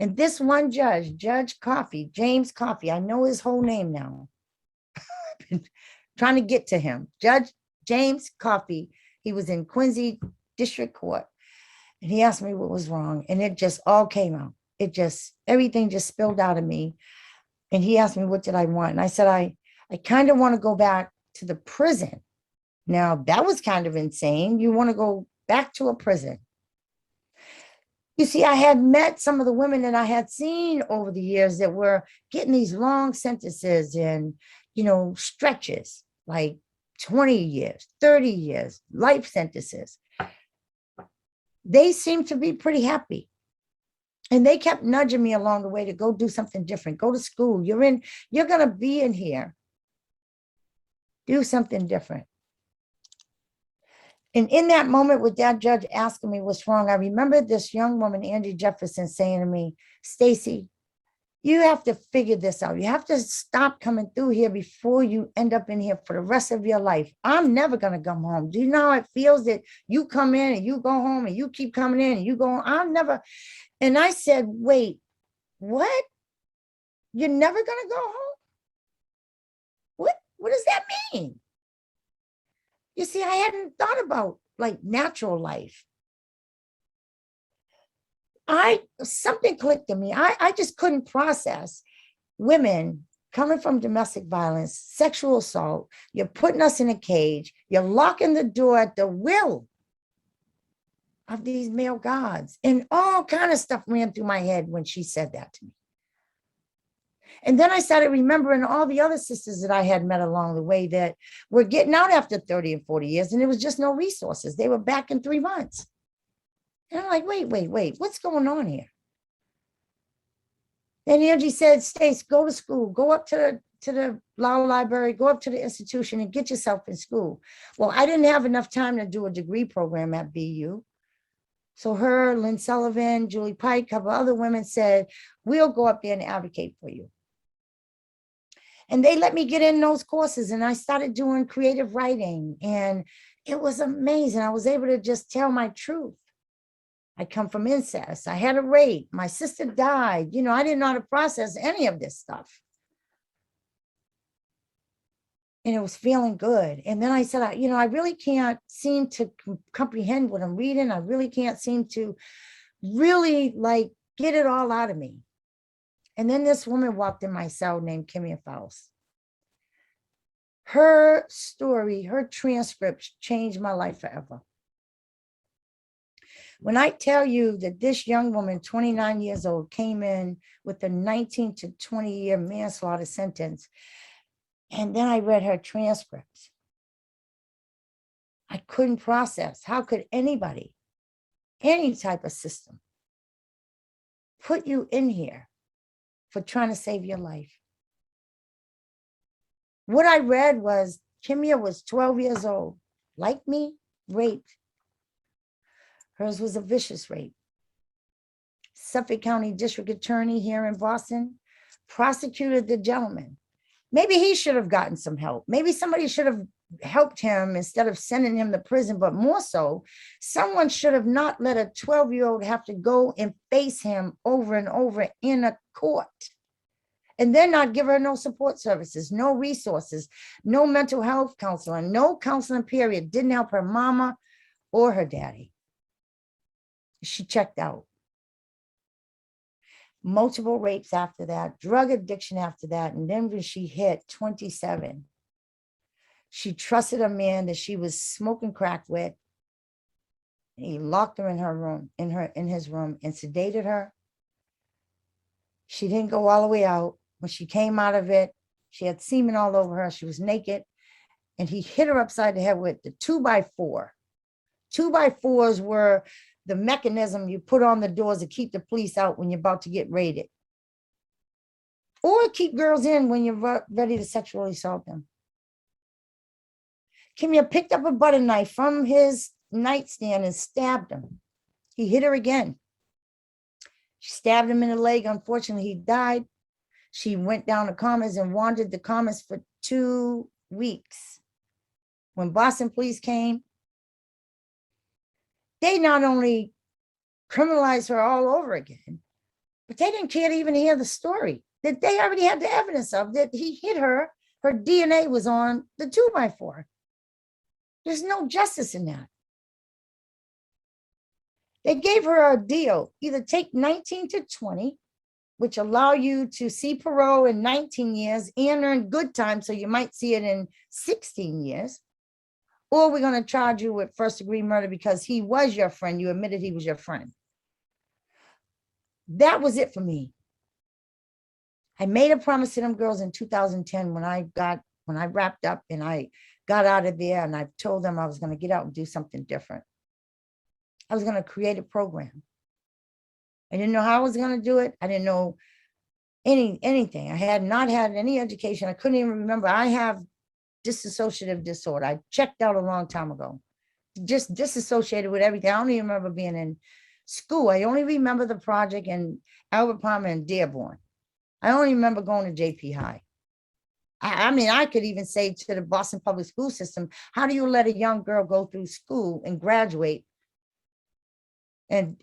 And this one judge, Judge Coffey, James Coffey, I know his whole name now. I've been trying to get to him. Judge James Coffey, he was in Quincy District Court. And he asked me what was wrong. And it just all came out. Everything just spilled out of me. And he asked me, what did I want? And I said, I kind of want to go back to the prison. Now, that was kind of insane. You want to go back to a prison. You see, I had met some of the women that I had seen over the years that were getting these long sentences and, stretches, like 20 years, 30 years, life sentences. They seemed to be pretty happy. And they kept nudging me along the way to go do something different. Go to school. You're going to be in here. Do something different. And in that moment with that judge asking me what's wrong, I remember this young woman, Angie Jefferson, saying to me, "Stacy, You have to figure this out. You have to stop coming through here before you end up in here for the rest of your life. I'm never going to come home. Do you know how it feels that you come in and you go home and you keep coming in and you go home? I'm never. And I said, wait, what? You're never going to go home? What does that mean? You see, I hadn't thought about like natural life. Something clicked in me. I just couldn't process women coming from domestic violence, sexual assault. You're putting us in a cage. You're locking the door at the will of these male gods. And all kind of stuff ran through my head when she said that to me. And then I started remembering all the other sisters that I had met along the way that were getting out after 30 and 40 years, and there was just no resources. They were back in 3 months. And I'm like, wait, what's going on here? And Angie said, Stace, go to school, go up to the law library, go up to the institution and get yourself in school. Well, I didn't have enough time to do a degree program at BU. So her, Lynn Sullivan, Julie Pike, a couple other women said, we'll go up there and advocate for you. And they let me get in those courses, and I started doing creative writing, and it was amazing. I was able to just tell my truth. I come from incest. I had a rape. My sister died. You know, I didn't know how to process any of this stuff. And it was feeling good. And then I said, I really can't seem to comprehend what I'm reading. I really can't seem to really like get it all out of me. And then this woman walked in my cell named Kimmy Faust. Her story, her transcript changed my life forever. When I tell you that this young woman, 29 years old, came in with a 19 to 20 year manslaughter sentence, and then I read her transcripts, I couldn't process. How could anybody, any type of system, put you in here for trying to save your life? What I read was Kimia was 12 years old, like me, raped. Hers was a vicious rape. Suffolk County District Attorney here in Boston prosecuted the gentleman. Maybe he should have gotten some help. Maybe somebody should have helped him instead of sending him to prison, but more so, someone should have not let a 12-year-old have to go and face him over and over in a court. And then not give her no support services, no resources, no mental health counseling, no counseling period. Didn't help her mama or her daddy. She checked out. Multiple rapes after that, drug addiction after that. And then when she hit 27, she trusted a man that she was smoking crack with. He locked her in her room, in his room, and sedated her. She didn't go all the way out. When she came out of it, she had semen all over her. She was naked. And he hit her upside the head with the 2x4. 2x4s were the mechanism you put on the doors to keep the police out when you're about to get raided, or keep girls in when you're ready to sexually assault them. Kimia picked up a butter knife from his nightstand and stabbed him. He hit her again. She stabbed him in the leg. Unfortunately, he died. She went down to Commerce and wandered the Commerce for 2 weeks. When Boston police came, they not only criminalized her all over again, but they didn't care to even hear the story that they already had the evidence of, that he hit her. Her DNA was on the 2x4. There's no justice in that. They gave her a deal, either take 19 to 20, which allow you to see parole in 19 years and earn good time, so you might see it in 16 years, or we're going to charge you with first-degree murder because he was your friend. You admitted he was your friend. That was it for me. I made a promise to them girls in 2010 when I wrapped up and I got out of there, and I told them I was going to get out and do something different. I was going to create a program. I didn't know how I was going to do it. I didn't know anything. I had not had any education. I couldn't even remember. I have dissociative disorder. I checked out a long time ago. Just disassociated with everything. I don't even remember being in school. I only remember the project in Albert Palmer and Dearborn. I only remember going to JP High. I mean, I could even say to the Boston public school system, how do you let a young girl go through school and graduate and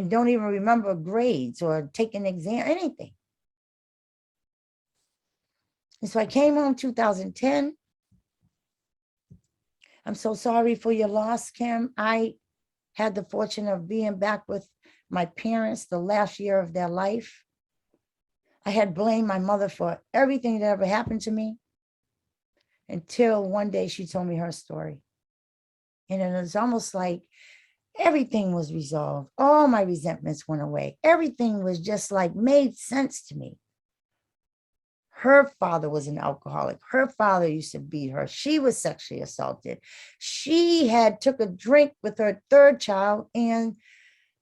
don't even remember grades or take an exam, anything? And so I came home 2010. I'm so sorry for your loss, Kim. I had the fortune of being back with my parents the last year of their life. I had blamed my mother for everything that ever happened to me until one day she told me her story. And it was almost like everything was resolved. All my resentments went away. Everything was just like made sense to me. Her father was an alcoholic. Her father used to beat her. She was sexually assaulted. She had took a drink with her third child and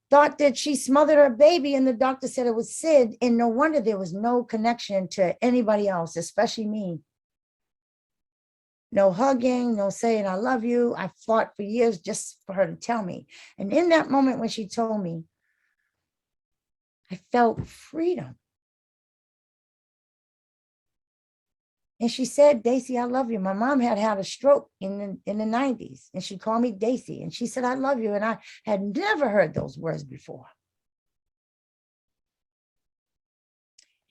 thought that she smothered her baby, and the doctor said it was Sid. And no wonder there was no connection to anybody else, especially me. No hugging, no saying I love you. I fought for years just for her to tell me. And in that moment when she told me, I felt freedom. And she said, Daisy, I love you. My mom had a stroke in the 90s, and she called me Daisy. And she said, I love you. And I had never heard those words before.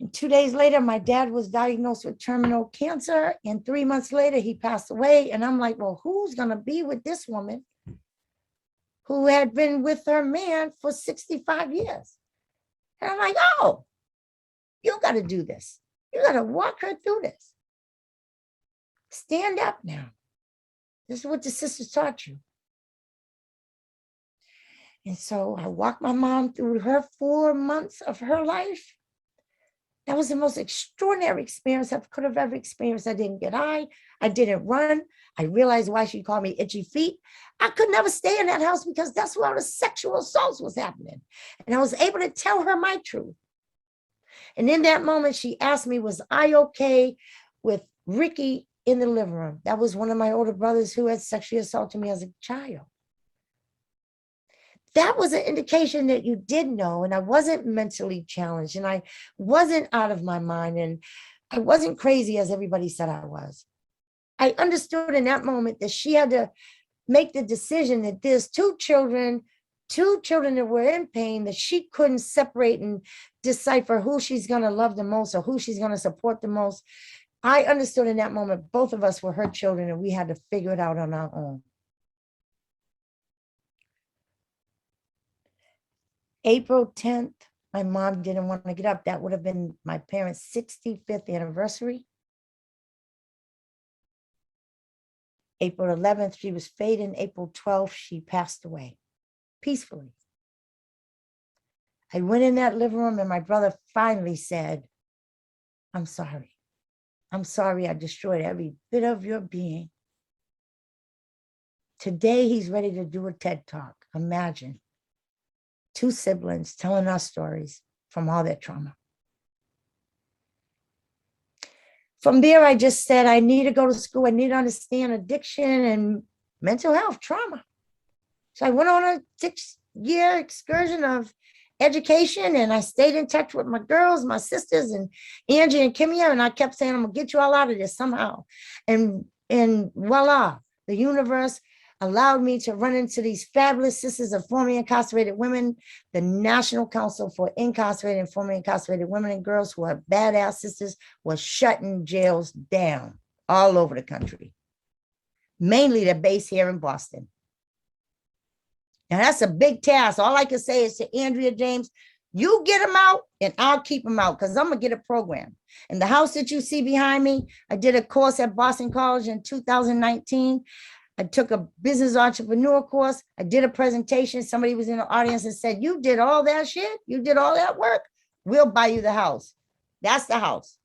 And 2 days later, my dad was diagnosed with terminal cancer. And 3 months later, he passed away. And I'm like, well, who's going to be with this woman who had been with her man for 65 years? And I'm like, oh, you got to do this. You got to walk her through this. Stand up now. This is what the sisters taught you. And so I walked my mom through her 4 months of her life. That was the most extraordinary experience I could have ever experienced. I didn't get high. I didn't run. I realized why she called me itchy feet. I could never stay in that house because that's where the sexual assaults was happening. And I was able to tell her my truth. And in that moment, she asked me, was I okay with Ricky in the living room? That was one of my older brothers who had sexually assaulted me as a child. That was an indication that you did know, and I wasn't mentally challenged, and I wasn't out of my mind, and I wasn't crazy as everybody said I was. I understood in that moment that she had to make the decision that there's two children that were in pain, that she couldn't separate and decipher who she's going to love the most or who she's going to support the most. I understood in that moment, both of us were her children, and we had to figure it out on our own. April 10th, my mom didn't want to get up. That would have been my parents' 65th anniversary. April 11th, she was fading. April 12th, she passed away peacefully. I went in that living room and my brother finally said, I'm sorry. I'm sorry I destroyed every bit of your being. Today, he's ready to do a TED Talk. Imagine. 2 siblings telling our stories from all their trauma. From there, I just said, I need to go to school. I need to understand addiction and mental health trauma. So I went on a 6-year excursion of education, and I stayed in touch with my girls, my sisters, and Angie and Kimia, and I kept saying, I'm gonna get you all out of this somehow. And voila, the universe allowed me to run into these fabulous sisters of formerly incarcerated women, the National Council for Incarcerated and Formerly Incarcerated Women and Girls, who are badass sisters, was shutting jails down all over the country. Mainly they're based here in Boston. Now that's a big task. All I can say is to Andrea James, you get them out and I'll keep them out because I'm going to get a program. And the house that you see behind me, I did a course at Boston College in 2019. I took a business entrepreneur course. I did a presentation. Somebody was in the audience and said, you did all that shit? You did all that work? We'll buy you the house. That's the house.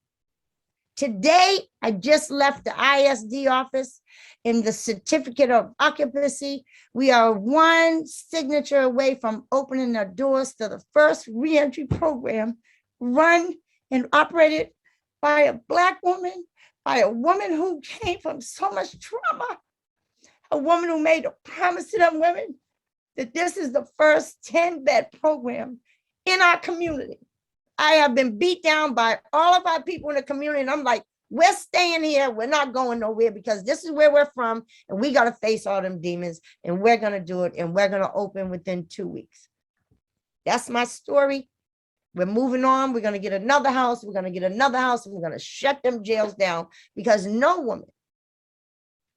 Today, I just left the ISD office in the certificate of occupancy. We are 1 signature away from opening the doors to the first reentry program run and operated by a Black woman, by a woman who came from so much trauma. A woman who made a promise to them women that this is the first 10-bed program in our community. I have been beat down by all of our people in the community. And I'm like, we're staying here. We're not going nowhere because this is where we're from. And we got to face all them demons. And we're going to do it. And we're going to open within 2 weeks. That's my story. We're moving on. We're going to get another house. We're going to get another house. And we're going to shut them jails down because no woman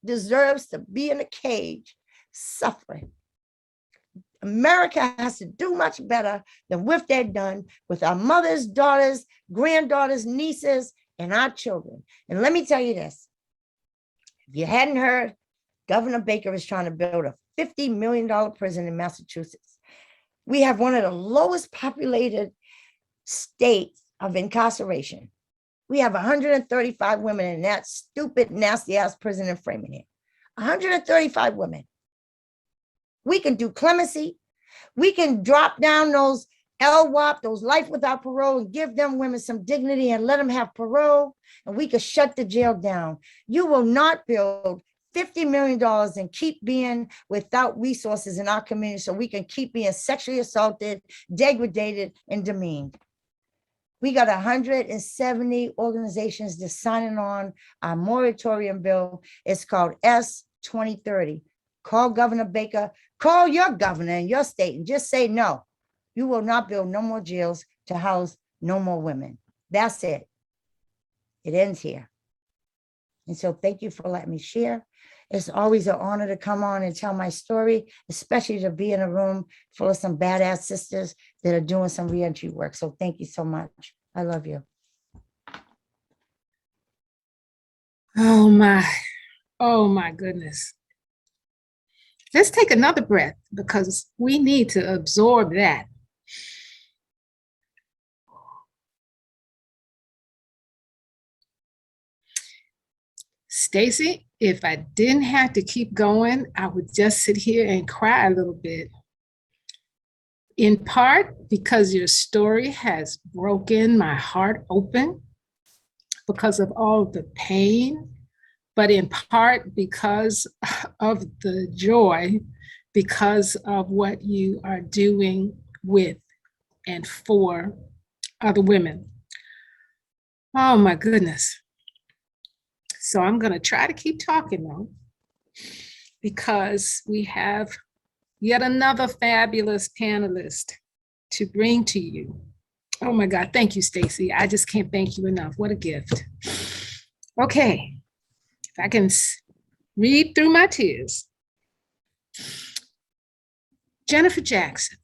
deserves to be in a cage suffering. America has to do much better than what they've done with our mothers, daughters, granddaughters, nieces, and our children. And let me tell you this. If you hadn't heard, Governor Baker is trying to build a $50 million prison in Massachusetts. We have one of the lowest populated states of incarceration. We have 135 women in that stupid, nasty ass prison in Framingham. 135 women. We can do clemency. We can drop down those LWOP, those life without parole, and give them women some dignity and let them have parole. And we can shut the jail down. You will not build $50 million and keep being without resources in our community so we can keep being sexually assaulted, degraded, and demeaned. We got 170 organizations that's signing on our moratorium bill. It's called S-2030. Call Governor Baker, call your governor in your state and just say, no, you will not build no more jails to house no more women. That's it. It ends here. And so thank you for letting me share. It's always an honor to come on and tell my story, especially to be in a room full of some badass sisters that are doing some reentry work. So thank you so much. I love you. Oh my goodness. Let's take another breath because we need to absorb that. Stacy, if I didn't have to keep going, I would just sit here and cry a little bit. In part because your story has broken my heart open because of all the pain, but in part because of the joy, because of what you are doing with and for other women. Oh my goodness. So I'm gonna try to keep talking though, because we have yet another fabulous panelist to bring to you. Oh my God, thank you, Stacy. I just can't thank you enough. What a gift. Okay, if I can read through my tears. Jennifer Jackson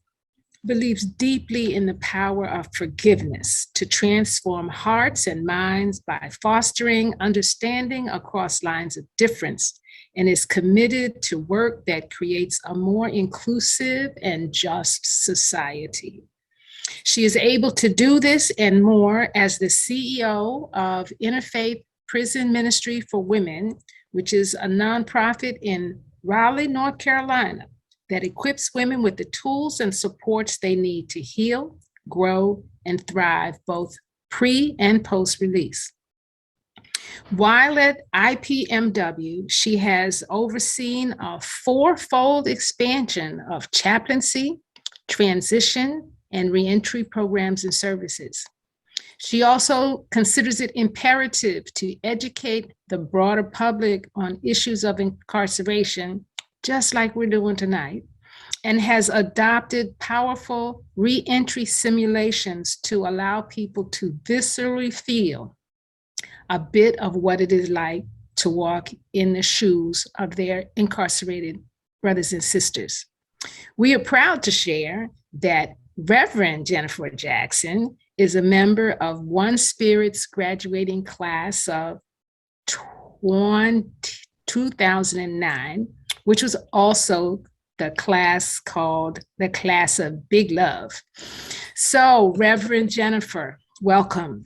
believes deeply in the power of forgiveness to transform hearts and minds by fostering understanding across lines of difference, and is committed to work that creates a more inclusive and just society. She is able to do this and more as the CEO of Interfaith Prison Ministry for Women, which is a nonprofit in Raleigh, North Carolina, that equips women with the tools and supports they need to heal, grow, and thrive both pre and post-release. While at IPMW, she has overseen a fourfold expansion of chaplaincy, transition, and reentry programs and services. She also considers it imperative to educate the broader public on issues of incarceration, just like we're doing tonight, and has adopted powerful reentry simulations to allow people to viscerally feel a bit of what it is like to walk in the shoes of their incarcerated brothers and sisters. We are proud to share that Reverend Jennifer Jackson is a member of One Spirit's graduating class of 2009, which was also the class called the class of Big Love. So, Reverend Jennifer, welcome.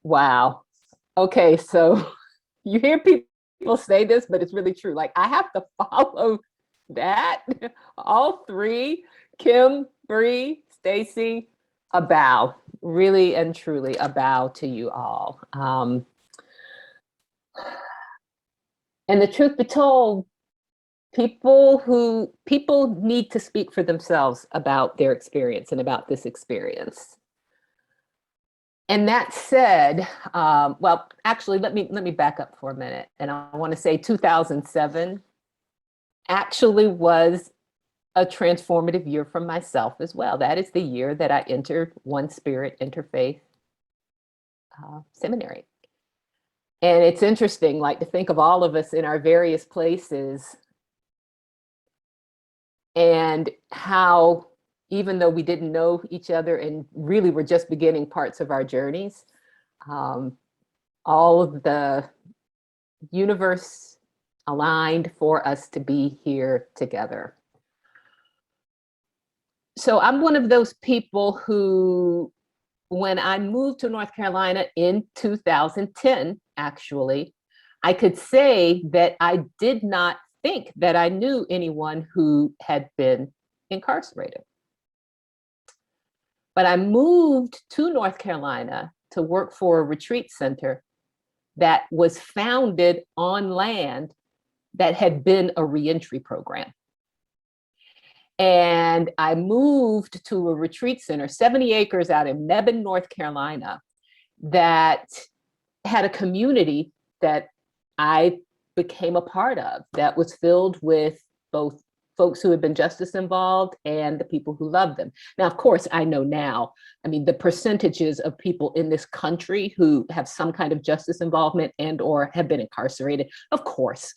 Wow. Okay, so you hear people say this, but it's really true. Like, I have to follow that. All three, Kim, Bree, Stacy, a bow. Really and truly a bow to you all. And the truth be told, People need to speak for themselves about their experience and about this experience. And that said, well, actually, let me back up for a minute. And I want to say 2007 actually was a transformative year for myself as well. That is the year that I entered One Spirit Interfaith Seminary. And it's interesting, like, to think of all of us in our various places and how, even though we didn't know each other and really were just beginning parts of our journeys, all of the universe aligned for us to be here together. So I'm one of those people who, when I moved to North Carolina in 2010, actually, I could say that I did not think that I knew anyone who had been incarcerated. But I moved to North Carolina to work for a retreat center that was founded on land that had been a reentry program. And I moved to a retreat center, 70 acres out in Mebane, North Carolina, that had a community that I became a part of, that was filled with both folks who had been justice involved and the people who loved them. Now, of course, I know now, I mean, the percentages of people in this country who have some kind of justice involvement and or have been incarcerated, of course,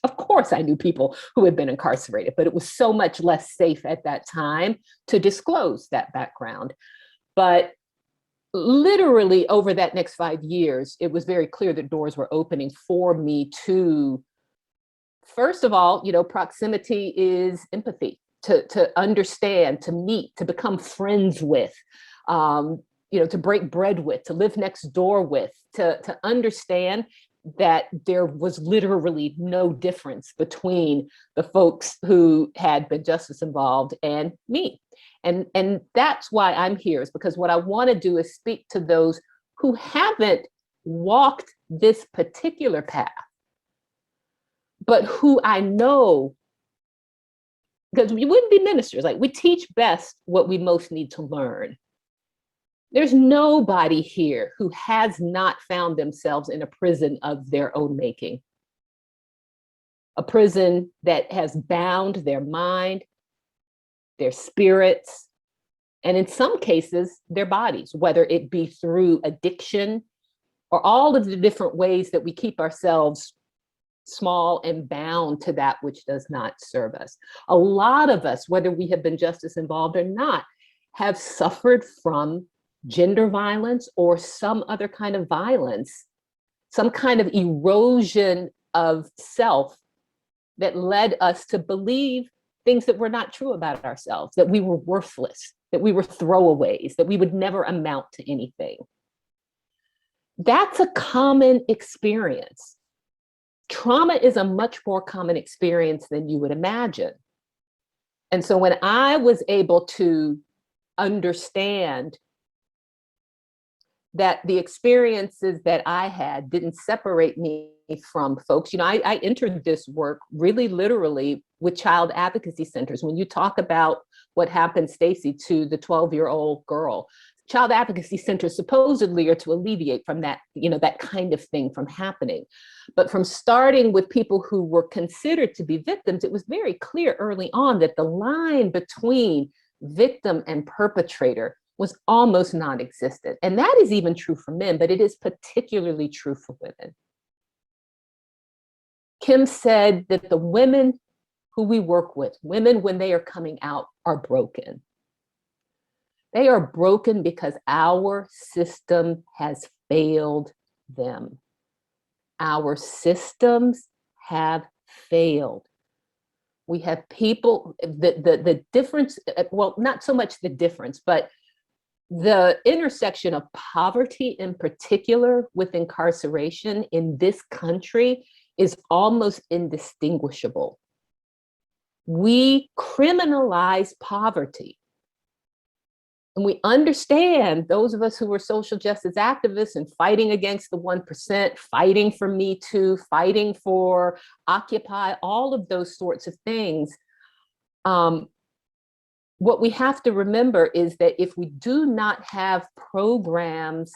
I knew people who had been incarcerated, but it was so much less safe at that time to disclose that background. But literally over that next 5 years, it was very clear that doors were opening for me to, first of all, you know, proximity is empathy, to understand, to meet, to become friends with, you know, to break bread with, to live next door with, to understand that there was literally no difference between the folks who had been justice involved and me. And that's why I'm here, is because what I want to do is speak to those who haven't walked this particular path, but who I know, because we wouldn't be ministers, like, we teach best what we most need to learn. There's nobody here who has not found themselves in a prison of their own making. A prison that has bound their mind, their spirits, and in some cases, their bodies, whether it be through addiction or all of the different ways that we keep ourselves small and bound to that which does not serve us. A lot of us, whether we have been justice involved or not, have suffered from gender violence or some other kind of violence, some kind of erosion of self that led us to believe things that were not true about ourselves, that we were worthless, that we were throwaways, that we would never amount to anything. That's a common experience. Trauma is a much more common experience than you would imagine. And so when I was able to understand that the experiences that I had didn't separate me from folks, you know, I entered this work really literally with child advocacy centers. When you talk about what happened, Stacy, to the 12-year-old girl, child advocacy centers supposedly are to alleviate from that, you know, that kind of thing from happening. But from starting with people who were considered to be victims, it was very clear early on that the line between victim and perpetrator was almost non-existent. And that is even true for men, but it is particularly true for women. Kim said that the women who we work with, women when they are coming out, are broken. They are broken because our system has failed them. Our systems have failed. We have people, the difference, well, not so much the difference, but the intersection of poverty in particular with incarceration in this country is almost indistinguishable. We criminalize poverty. And we understand, those of us who were social justice activists and fighting against the 1%, fighting for Me Too, fighting for Occupy, all of those sorts of things. What we have to remember is that if we do not have programs,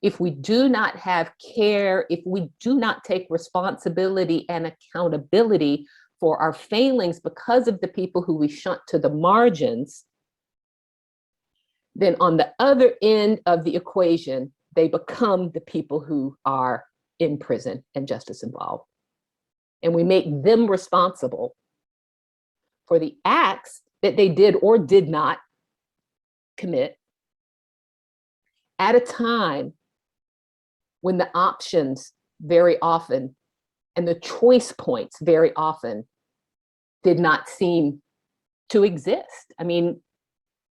if we do not have care, if we do not take responsibility and accountability for our failings because of the people who we shunt to the margins, then on the other end of the equation, they become the people who are in prison and justice involved. And we make them responsible for the acts that they did or did not commit at a time when the options very often and the choice points very often did not seem to exist. I mean,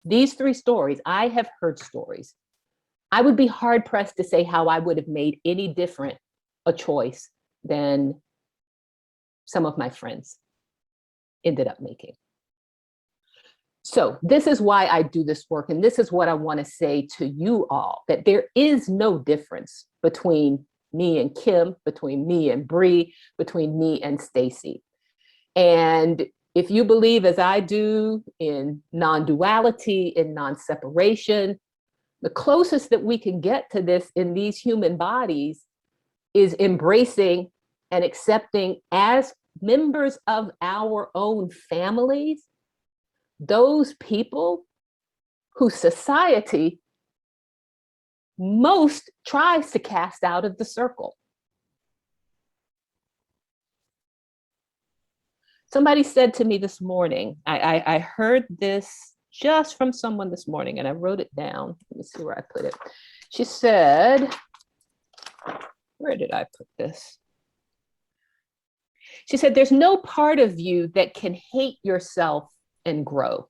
these three stories, I have heard stories. I would be hard pressed to say how I would have made any different a choice than some of my friends ended up making. So this is why I do this work. And this is what I want to say to you all, that there is no difference between me and Kim, between me and Bree, between me and Stacy. And if you believe, as I do, in non-duality, in non-separation, the closest that we can get to this in these human bodies is embracing and accepting as members of our own families, those people whose society most tries to cast out of the circle. Somebody said to me this morning, I heard this just from someone this morning, and I wrote it down. Let me see where I put it. She said, where did I put this? She said, there's no part of you that can hate yourself and grow.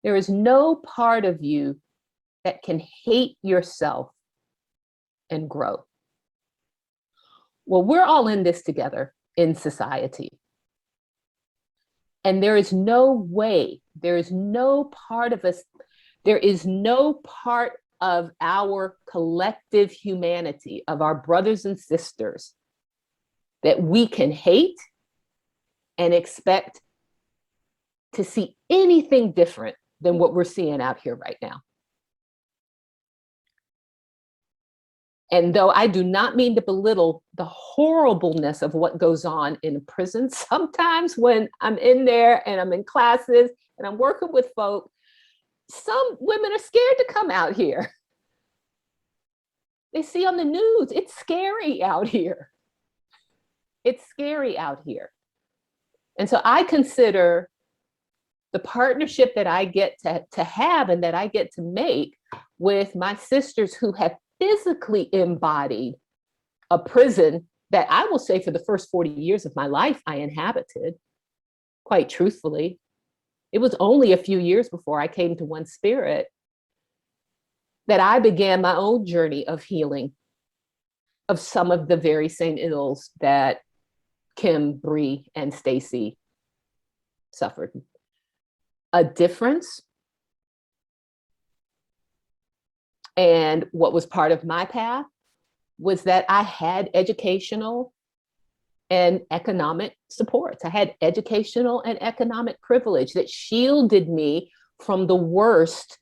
There is no part of you that can hate yourself and grow. Well, we're all in this together in society. And there is no way, there is no part of us, there is no part of our collective humanity, of our brothers and sisters, that we can hate and expect to see anything different than what we're seeing out here right now. And though I do not mean to belittle the horribleness of what goes on in a prison, sometimes when I'm in there and I'm in classes and I'm working with folk, some women are scared to come out here. They see on the news, it's scary out here. It's scary out here. And so I consider the partnership that I get to have and that I get to make with my sisters who have physically embodied a prison that I will say for the first 40 years of my life I inhabited, quite truthfully. It was only a few years before I came to One Spirit that I began my own journey of healing of some of the very same ills that Kim, Bree, and Stacy suffered. A difference. And what was part of my path was that I had educational and economic supports. I had educational and economic privilege that shielded me from the worst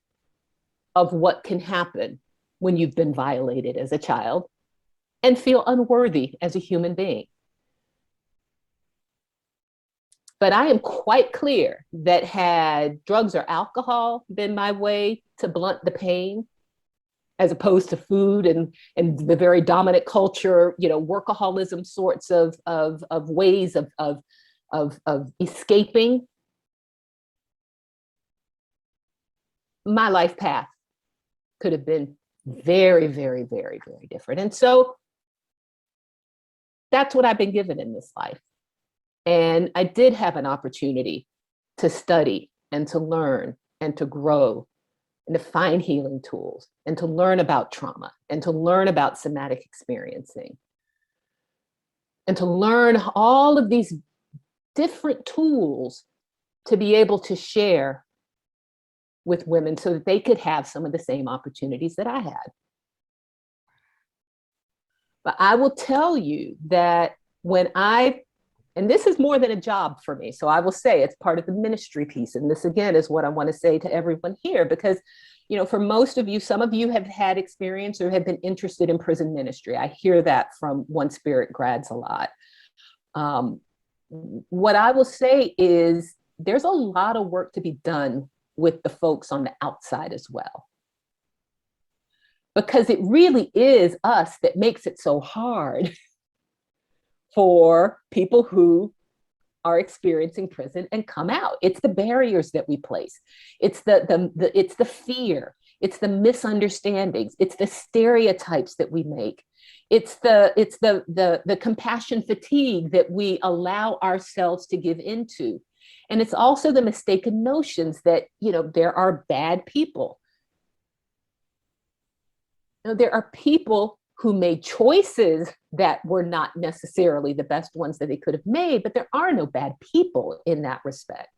of what can happen when you've been violated as a child and feel unworthy as a human being. But I am quite clear that had drugs or alcohol been my way to blunt the pain, as opposed to food and the very dominant culture, you know, workaholism sorts of ways of escaping, my life path could have been very, very, very, very different. And so that's what I've been given in this life. And I did have an opportunity to study and to learn and to grow and to find healing tools and to learn about trauma and to learn about somatic experiencing and to learn all of these different tools to be able to share with women so that they could have some of the same opportunities that I had. But I will tell you that and this is more than a job for me, so I will say it's part of the ministry piece. And this again is what I want to say to everyone here, because for most of you, some of you have had experience or have been interested in prison ministry. I hear that from One Spirit grads a lot. What I will say is there's a lot of work to be done with the folks on the outside as well. Because it really is us that makes it so hard for people who are experiencing prison and come out. It's the barriers that we place. It's it's the fear. It's the misunderstandings. It's the stereotypes that we make. It's the compassion fatigue that we allow ourselves to give into. And it's also the mistaken notions that, there are bad people. There are people who made choices that were not necessarily the best ones that they could have made, but there are no bad people in that respect.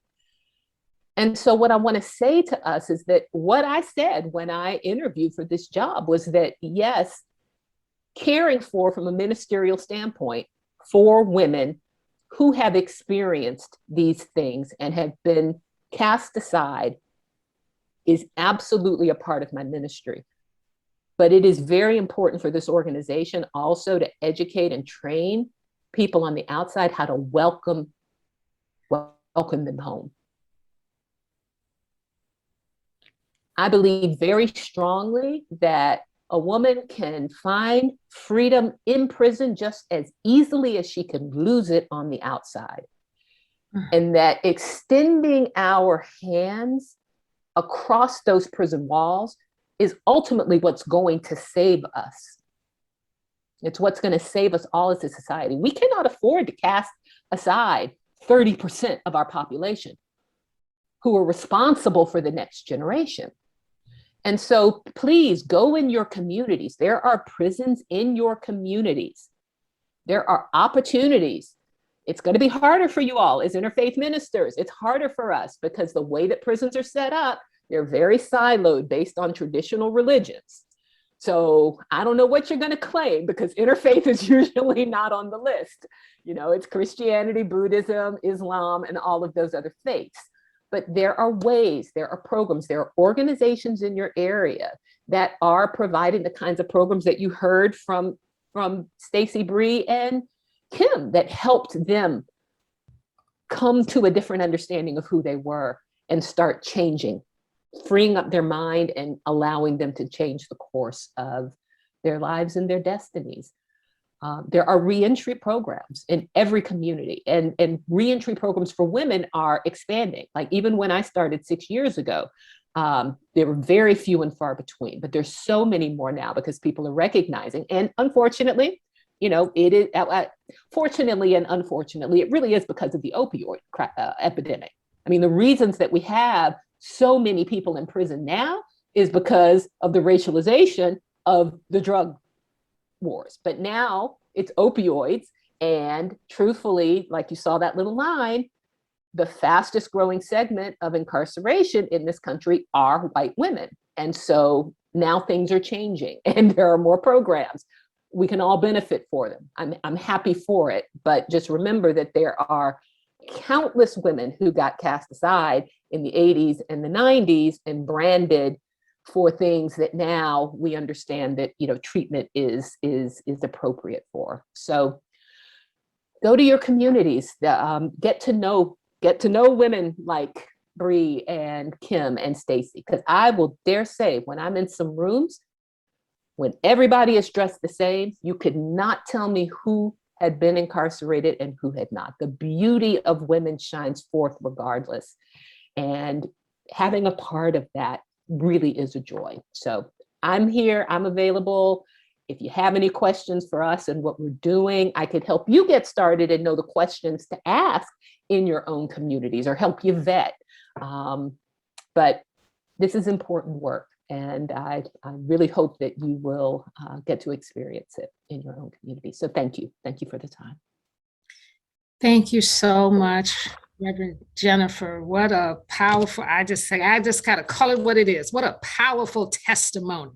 And so what I want to say to us is that what I said when I interviewed for this job was that, yes, caring from a ministerial standpoint, for women who have experienced these things and have been cast aside is absolutely a part of my ministry. But it is very important for this organization also to educate and train people on the outside how to welcome them home. I believe very strongly that a woman can find freedom in prison just as easily as she can lose it on the outside. And that extending our hands across those prison walls is ultimately what's going to save us. It's what's going to save us all as a society. We cannot afford to cast aside 30% of our population who are responsible for the next generation. And so please go in your communities. There are prisons in your communities. There are opportunities. It's going to be harder for you all as interfaith ministers. It's harder for us because the way that prisons are set up, they're very siloed based on traditional religions. So I don't know what you're going to claim because interfaith is usually not on the list. It's Christianity, Buddhism, Islam, and all of those other faiths. But there are ways, there are programs, there are organizations in your area that are providing the kinds of programs that you heard from Stacy, Bree, and Kim that helped them come to a different understanding of who they were and start changing, freeing up their mind and allowing them to change the course of their lives and their destinies. There are reentry programs in every community, and reentry programs for women are expanding. Like even when I started 6 years ago, there were very few and far between, but there's so many more now because people are recognizing. And unfortunately, it is fortunately and unfortunately, it really is because of the opioid epidemic. I mean, the reasons that we have so many people in prison now is because of the racialization of the drug wars. But now it's opioids. And truthfully, like you saw that little line, the fastest growing segment of incarceration in this country are white women. And so now things are changing and there are more programs. We can all benefit for them. I'm happy for it. But just remember that there are countless women who got cast aside in the 80s and the 90s and branded for things that now we understand that treatment is appropriate for. So go to your communities, get to know women like Bree and Kim and Stacy, because I will dare say when I'm in some rooms, when everybody is dressed the same, you could not tell me who had been incarcerated and who had not. The beauty of women shines forth regardless. And having a part of that really is a joy. So I'm here, I'm available. If you have any questions for us and what we're doing, I could help you get started and know the questions to ask in your own communities or help you vet. But this is important work. And I really hope that you will get to experience it in your own community. So thank you. Thank you for the time. Thank you so much, Reverend Jennifer, what a powerful, I just gotta call it what it is. What a powerful testimony.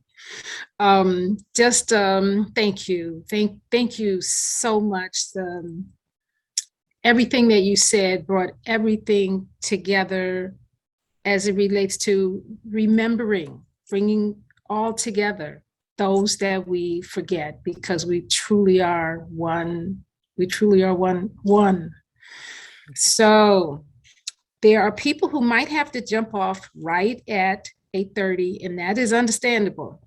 Thank you. Thank you so much. Everything that you said brought everything together as it relates to remembering, bringing all together those that we forget, because we truly are one. We truly are one. So there are people who might have to jump off right at 8:30, and that is understandable.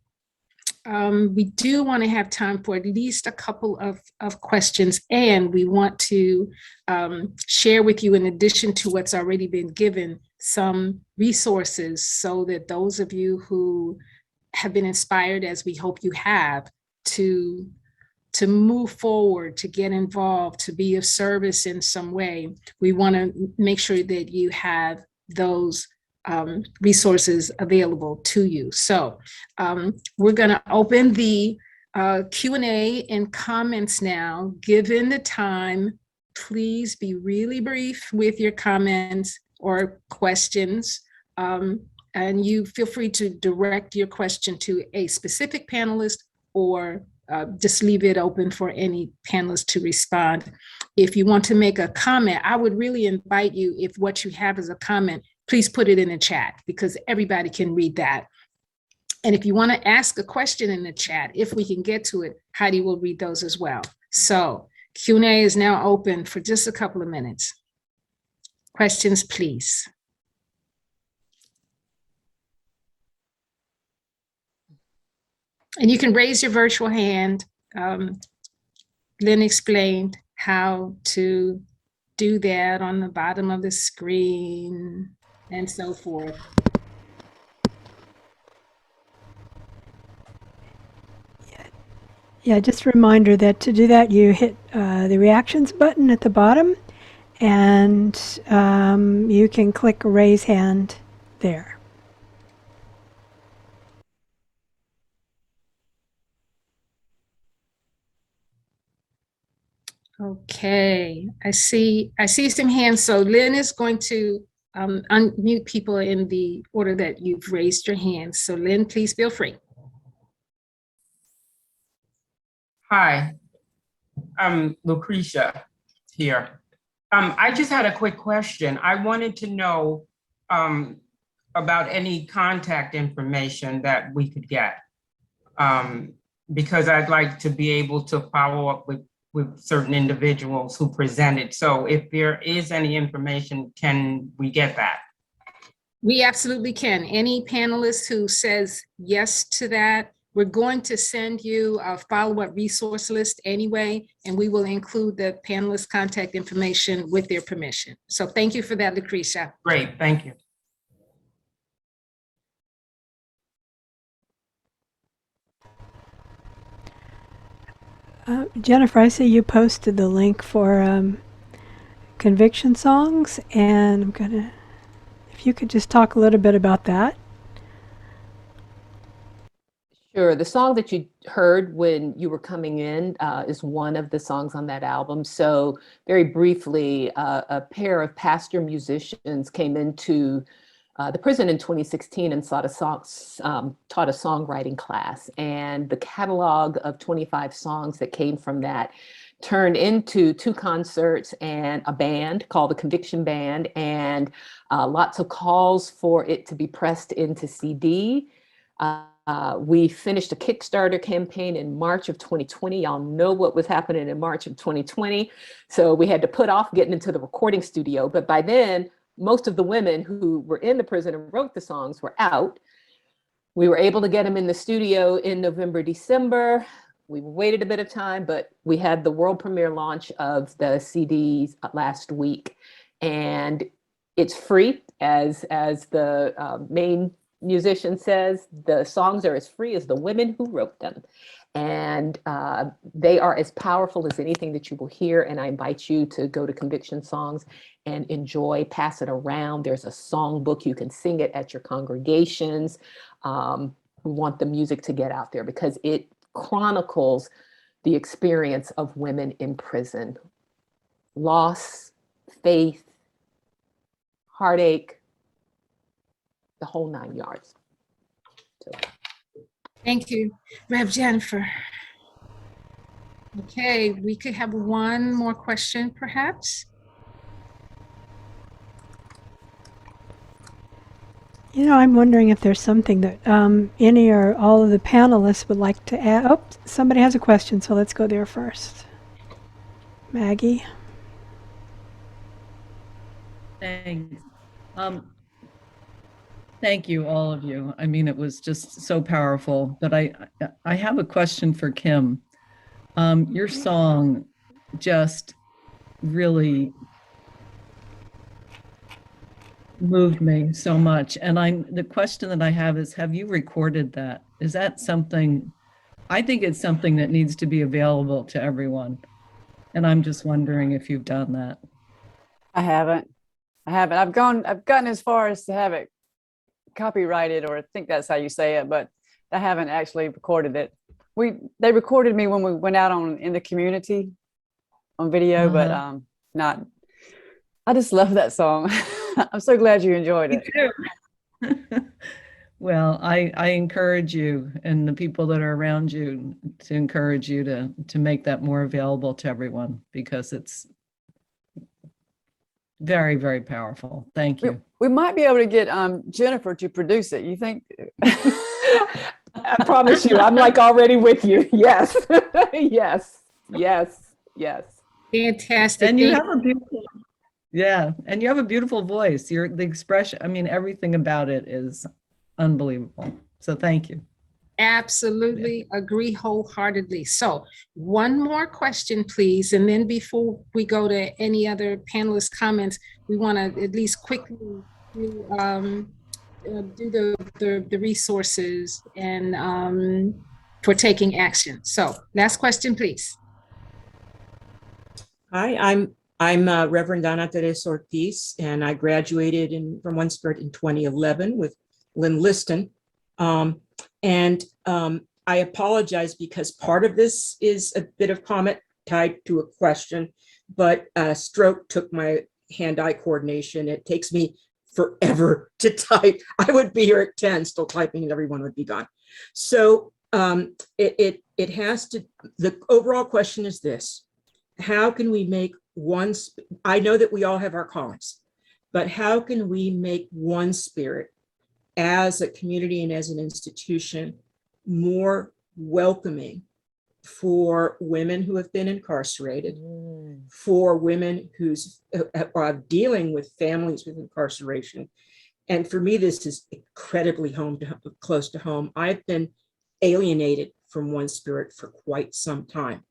We do want to have time for at least a couple of questions, and we want to share with you, in addition to what's already been given, some resources so that those of you who have been inspired, as we hope you have, to move forward, to get involved, to be of service in some way, we want to make sure that you have those resources available to you. So we're going to open the Q&A and comments now. Given the time, please be really brief with your comments or questions. And you feel free to direct your question to a specific panelist, or just leave it open for any panelist to respond. If you want to make a comment, I would really invite you, if what you have is a comment, please put it in the chat, because everybody can read that. And if you want to ask a question in the chat, if we can get to it, Heidi will read those as well. So Q&A is now open for just a couple of minutes. Questions, please. And you can raise your virtual hand. Lynn explained how to do that on the bottom of the screen and so forth. Yeah, just a reminder that to do that, you hit the reactions button at the bottom, and you can click raise hand there. Okay, I see some hands. So Lynn is going to unmute people in the order that you've raised your hands. So Lynn, please feel free. Hi, I'm Lucretia here. I just had a quick question. I wanted to know about any contact information that we could get, because I'd like to be able to follow up with certain individuals who presented. So if there is any information, can we get that? We absolutely can. Any panelist who says yes to that, we're going to send you a follow-up resource list anyway, and we will include the panelist contact information with their permission. So thank you for that, Lucretia. Great, thank you. Jennifer, I see you posted the link for conviction songs, and I'm gonna, if you could just talk a little bit about that. Sure. The song that you heard when you were coming in is one of the songs on that album. So very briefly, a pair of pastor musicians came into the prison in 2016 and taught a songwriting class. And the catalog of 25 songs that came from that turned into 2 concerts and a band called the Conviction Band, and lots of calls for it to be pressed into CD. We finished a Kickstarter campaign in March of 2020. Y'all know what was happening in March of 2020. So we had to put off getting into the recording studio. But by then, most of the women who were in the prison and wrote the songs were out. We were able to get them in the studio in November, December. We waited a bit of time, but we had the world premiere launch of the CDs last week. And it's free, as the main musician says. The songs are as free as the women who wrote them. And they are as powerful as anything that you will hear. And I invite you to go to Conviction Songs and enjoy, pass it around. There's a song book. You can sing it at your congregations. We want the music to get out there because it chronicles the experience of women in prison. Loss, faith, heartache, the whole 9 yards. So, Thank you, Rev Jennifer. Okay, we could have one more question, perhaps. You know, I'm wondering if there's something that any or all of the panelists would like to add. Oh, somebody has a question, so let's go there first. Maggie. Thanks. Thank you, all of you. I mean, it was just so powerful. But I have a question for Kim. Your song just really moved me so much. And the question that I have is, have you recorded that? Is that something? I think it's something that needs to be available to everyone. And I'm just wondering if you've done that. I haven't. I've gotten as far as to have it copyrighted, or I think that's how you say it, but I haven't actually recorded it. They recorded me when we went out in the community on video, but not. I just love that song. I'm so glad you enjoyed it. Well, I encourage you and the people that are around you to encourage you to make that more available to everyone, because it's very, very powerful. Thank you. We might be able to get Jennifer to produce it. You think? I promise you, I'm like already with you. Yes, yes. Fantastic. And you have a beautiful, and you have a beautiful voice. The expression, I mean, everything about it is unbelievable. So thank you. Absolutely agree wholeheartedly. So one more question, please. And then before we go to any other panelist comments, we want to at least quickly do the resources and for taking action. So last question, please. Hi, I'm Reverend Ana Teresa Ortiz, and I graduated from One Spirit in 2011 with Lynn Liston. I apologize because part of this is a bit of comment tied to a question, but stroke took my hand-eye coordination. It takes me forever to type. I would be here at 10 still typing and everyone would be gone. So it has to, the overall question is this: how can we make I know that we all have our callings, but how can we make One Spirit as a community and as an institution more welcoming for women who have been incarcerated, for women who's are dealing with families with incarceration? And for me, this is incredibly close to home. I've been alienated from One Spirit for quite some time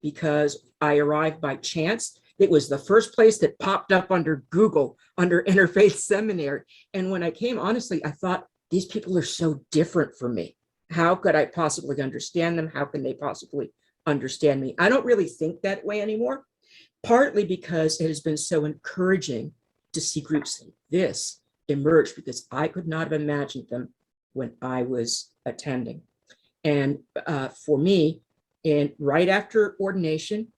because I arrived by chance. It was the first place that popped up under Google, under Interfaith Seminary. And when I came, honestly, I thought, these people are so different from me. How could I possibly understand them? How can they possibly understand me? I don't really think that way anymore, partly because it has been so encouraging to see groups like this emerge, because I could not have imagined them when I was attending. And for me, and right after ordination,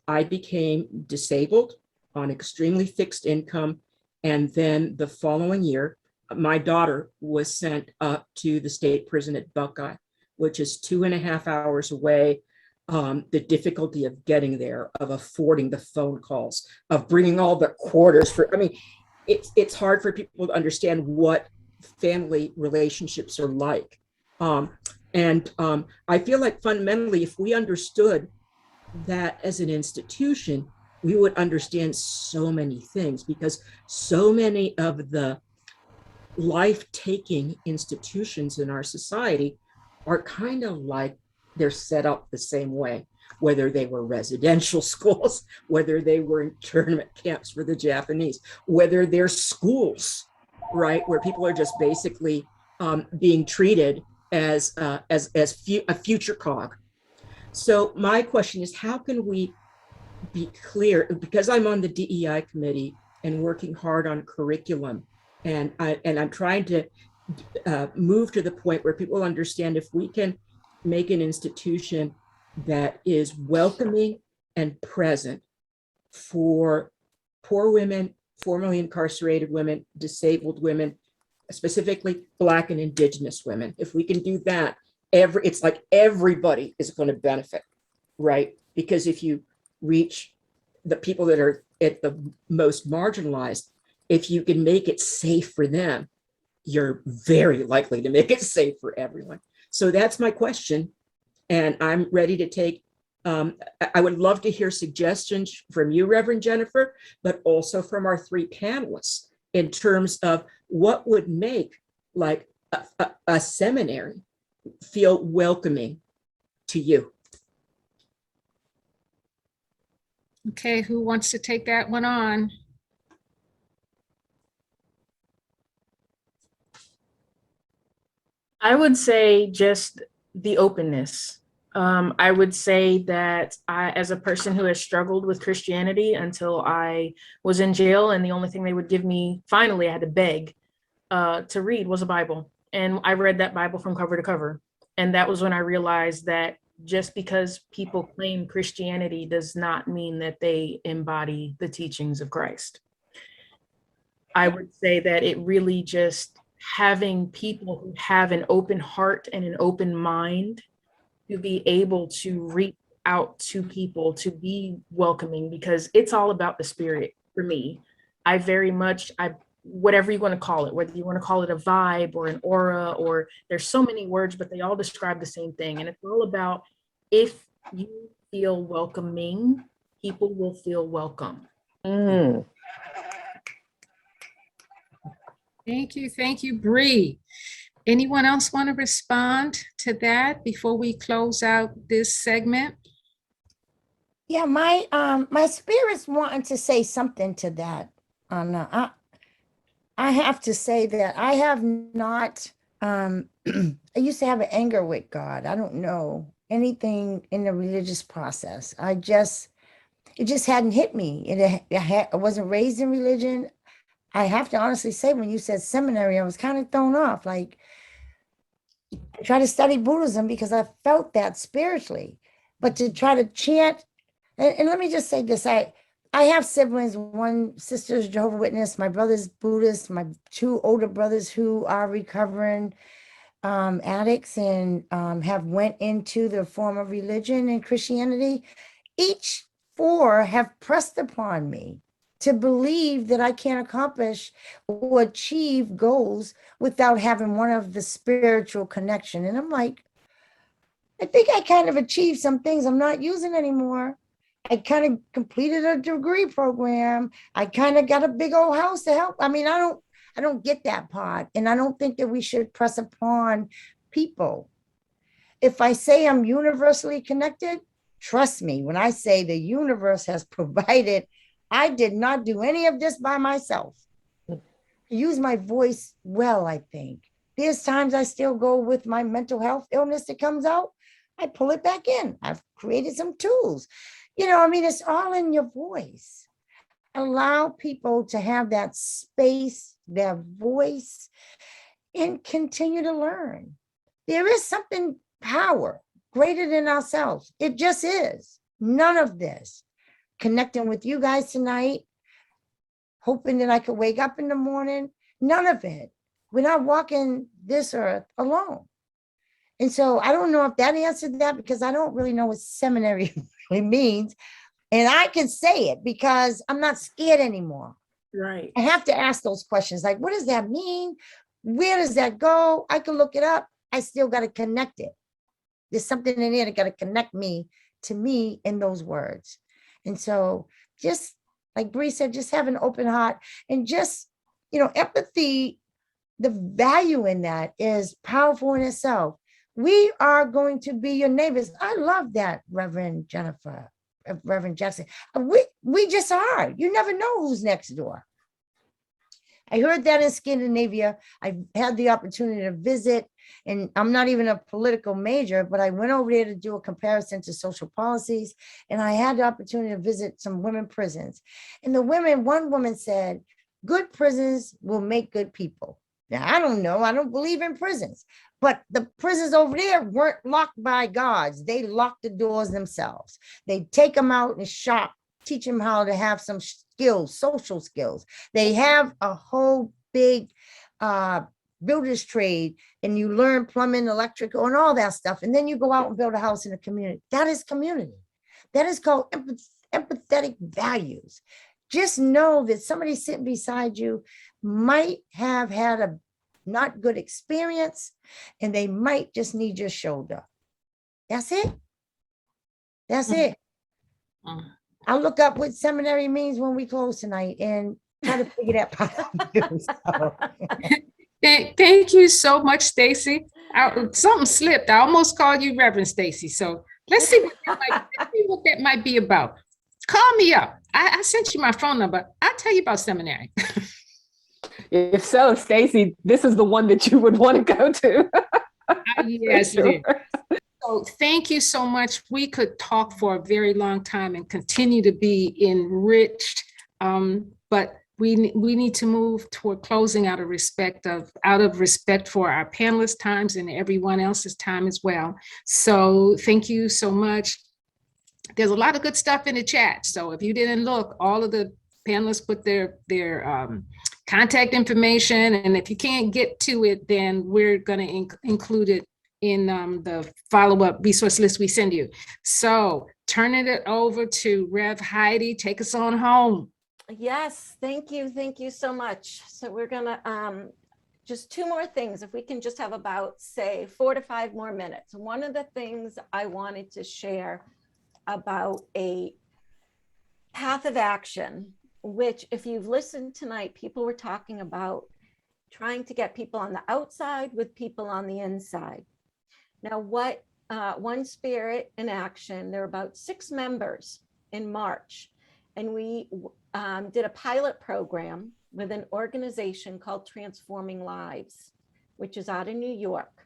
I became disabled on extremely fixed income. And then the following year, my daughter was sent up to the state prison at Buckeye, which is 2.5 hours away. The difficulty of getting there, of affording the phone calls, of bringing all the quarters for, I mean, it's hard for people to understand what family relationships are like. I feel like fundamentally, if we understood that as an institution, we would understand so many things, because so many of the life-taking institutions in our society are kind of like they're set up the same way, whether they were residential schools, whether they were internment camps for the Japanese, whether they're schools, right, where people are just basically being treated as a future cog. So my question is, how can we be clear? Because I'm on the DEI committee and working hard on curriculum, and I'm trying to move to the point where people understand, if we can make an institution that is welcoming and present for poor women formerly incarcerated women, disabled women, specifically Black and Indigenous women. If we can do that, it's like everybody is going to benefit, right? Because if you reach the people that are at the most marginalized, if you can make it safe for them, you're very likely to make it safe for everyone. So that's my question. And I'm ready to take, I would love to hear suggestions from you, Reverend Jennifer, but also from our three panelists in terms of what would make like a seminary feel welcoming to you. Okay, who wants to take that one on? I would say just the openness. I would say that I, as a person who has struggled with Christianity until I was in jail, and the only thing they would give me, finally, I had to beg to read was a Bible. And I read that Bible from cover to cover. And that was when I realized that just because people claim Christianity does not mean that they embody the teachings of Christ. I would say that it really just having people who have an open heart and an open mind to be able to reach out to people, to be welcoming, because it's all about the spirit for me. I very much, whatever you want to call it, whether you want to call it a vibe or an aura, or there's so many words, but they all describe the same thing. And it's all about, if you feel welcoming, people will feel welcome. Mm. Thank you, Bree. Anyone else want to respond to that before we close out this segment? Yeah, my spirit's wanting to say something to that. I have to say that I have not, I used to have an anger with God. I don't know anything in the religious process. It just hadn't hit me. I wasn't raised in religion. I have to honestly say, when you said seminary, I was kind of thrown off. Like, I tried to study Buddhism because I felt that spiritually, but to try to chant, and let me just say this, I have siblings. One sister's Jehovah's Witness, my brother's Buddhist, my two older brothers who are recovering addicts and have went into the form of religion and Christianity. Each four have pressed upon me to believe that I can't accomplish or achieve goals without having one of the spiritual connection. And I'm like, I think I kind of achieved some things I'm not using anymore. I kind of completed a degree program. I kind of got a big old house to help. I mean, I don't get that part. And I don't think that we should press upon people. If I say I'm universally connected, trust me, when I say the universe has provided, I did not do any of this by myself. I use my voice well, I think. There's times I still go with my mental health illness that comes out. I pull it back in. I've created some tools. I mean, it's all in your voice. Allow people to have that space, their voice, and continue to learn. There is something power greater than ourselves. It just is. None of this. Connecting with you guys tonight, hoping that I could wake up in the morning, none of it. We're not walking this earth alone. And so I don't know if that answered that, because I don't really know what seminary really means. And I can say it because I'm not scared anymore. Right. I have to ask those questions. Like, what does that mean? Where does that go? I can look it up. I still got to connect it. There's something in there that got to connect me to me in those words. And so just like Bree said, just have an open heart and just, empathy, the value in that is powerful in itself. We are going to be your neighbors. I love that, Reverend Jennifer, Reverend Jackson. We just are. You never know who's next door. I heard that in Scandinavia. I had the opportunity to visit, and I'm not even a political major, but I went over there to do a comparison to social policies, and I had the opportunity to visit some women prisons. And one woman said, good prisons will make good people. Now, I don't know. I don't believe in prisons, but the prisons over there weren't locked by guards. They locked the doors themselves. They take them out and shop, teach them how to have some skills, social skills. They have a whole big builder's trade, and you learn plumbing, electrical, and all that stuff. And then you go out and build a house in a community. That is community. That is called empathetic values. Just know that somebody sitting beside you might have had a not good experience, and they might just need your shoulder. That's it. That's it. I'll look up what seminary means when we close tonight and try to figure that part out. Thank you so much, Stacy. Something slipped. I almost called you Reverend Stacy. So let's see what that might be about. Call me up. I sent you my phone number. I'll tell you about seminary. If so, Stacy, this is the one that you would want to go to. Yes, sure. It is. So thank you so much. We could talk for a very long time and continue to be enriched, but we need to move toward closing out of respect for our panelists' times and everyone else's time as well. So thank you so much. There's a lot of good stuff in the chat. So if you didn't look, all of the panelists put their contact information, and if you can't get to it, then we're going to include it in the follow-up resource list we send you. So turning it over to Rev Heidi, take us on home. Yes, thank you so much. So we're gonna just two more things, if we can just have about, say, 4 to 5 more minutes. One of the things I wanted to share about a path of action, which if you've listened tonight, people were talking about trying to get people on the outside with people on the inside. Now, what One Spirit in Action, there are about 6 members in March, and we did a pilot program with an organization called Transforming Lives, which is out of New York.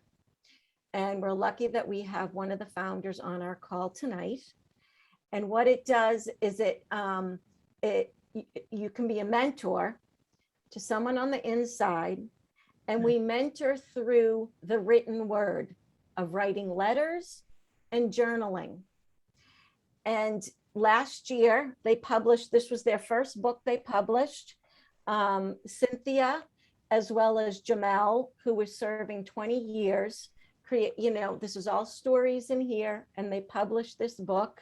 And we're lucky that we have one of the founders on our call tonight. And what it does is you can be a mentor to someone on the inside, and we mentor through the written word of writing letters and journaling. And last year they published, this was their first book they published. Cynthia, as well as Jamel, who was serving 20 years, this is all stories in here, and they published this book.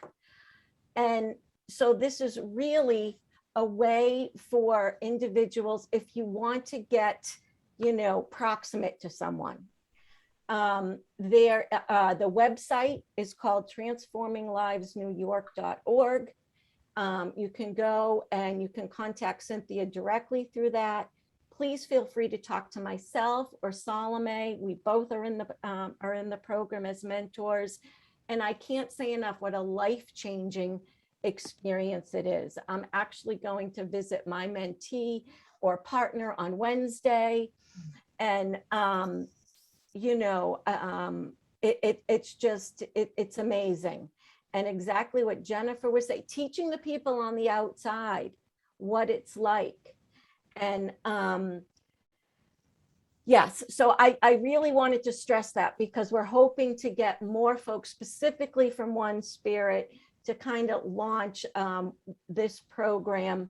And so this is really a way for individuals, if you want to get, proximate to someone. The website is called transforminglivesnewyork.org. You can go and you can contact Cynthia directly through that. Please feel free to talk to myself or Salome. We both are in the program as mentors. And I can't say enough what a life-changing experience it is. I'm actually going to visit my mentee or partner on Wednesday. And, it's amazing. And exactly what Jennifer was saying, teaching the people on the outside what it's like. And yes, so I really wanted to stress that, because we're hoping to get more folks specifically from One Spirit to kind of launch this program.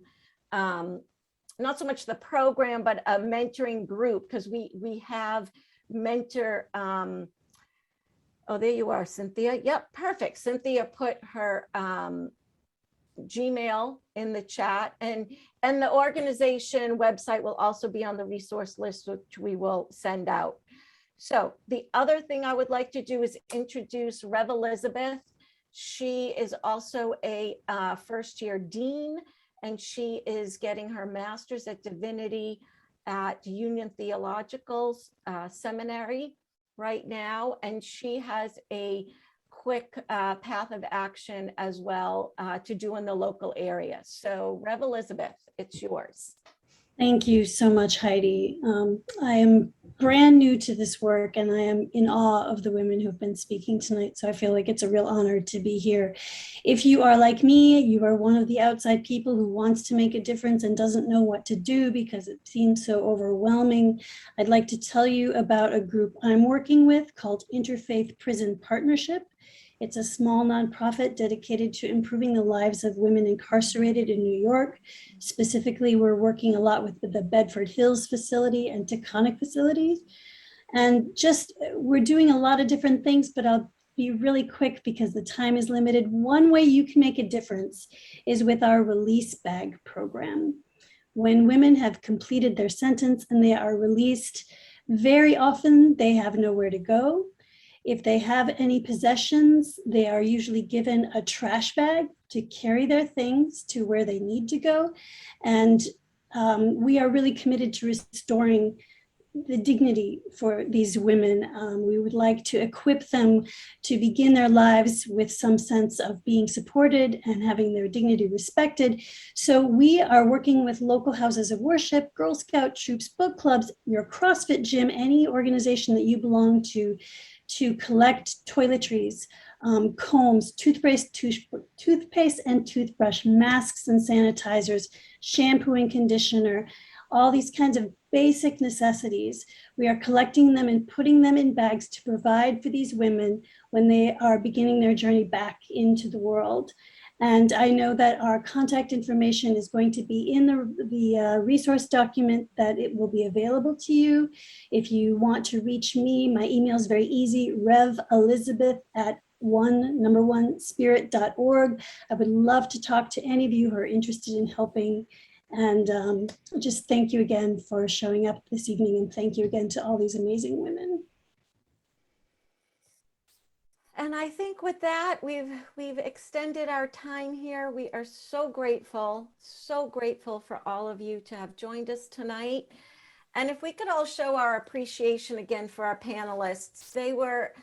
Not so much the program, but a mentoring group, because we have mentor, oh, there you are, Cynthia. Yep, perfect. Cynthia put her Gmail in the chat, and the organization website will also be on the resource list, which we will send out. So the other thing I would like to do is introduce Rev Elizabeth. She is also a first-year dean, and she is getting her master's at divinity at Union Theological Seminary right now, and she has a quick path of action as well to do in the local area. So Rev Elizabeth, it's yours. Thank you so much, Heidi. I am brand new to this work, and I am in awe of the women who've been speaking tonight. So I feel like it's a real honor to be here. If you are like me, you are one of the outside people who wants to make a difference and doesn't know what to do because it seems so overwhelming, I'd like to tell you about a group I'm working with called Interfaith Prison Partnership. It's a small nonprofit dedicated to improving the lives of women incarcerated in New York. Specifically, we're working a lot with the Bedford Hills facility and Taconic facilities. And just, we're doing a lot of different things, but I'll be really quick because the time is limited. One way you can make a difference is with our release bag program. When women have completed their sentence and they are released, very often they have nowhere to go. If they have any possessions, they are usually given a trash bag to carry their things to where they need to go. And we are really committed to restoring the dignity for these women. We would like to equip them to begin their lives with some sense of being supported and having their dignity respected. So we are working with local houses of worship, Girl Scout troops, book clubs, your CrossFit gym, any organization that you belong to collect toiletries, combs, toothpaste and toothbrush, masks and sanitizers, shampoo and conditioner, all these kinds of basic necessities. We are collecting them and putting them in bags to provide for these women when they are beginning their journey back into the world. And I know that our contact information is going to be in the resource document, that it will be available to you. If you want to reach me, my email is very easy, revelizabeth@1spirit.org. I would love to talk to any of you who are interested in helping. And just thank you again for showing up this evening, and thank you again to all these amazing women. And I think with that, we've extended our time here. We are so grateful for all of you to have joined us tonight. And if we could all show our appreciation again for our panelists. They were,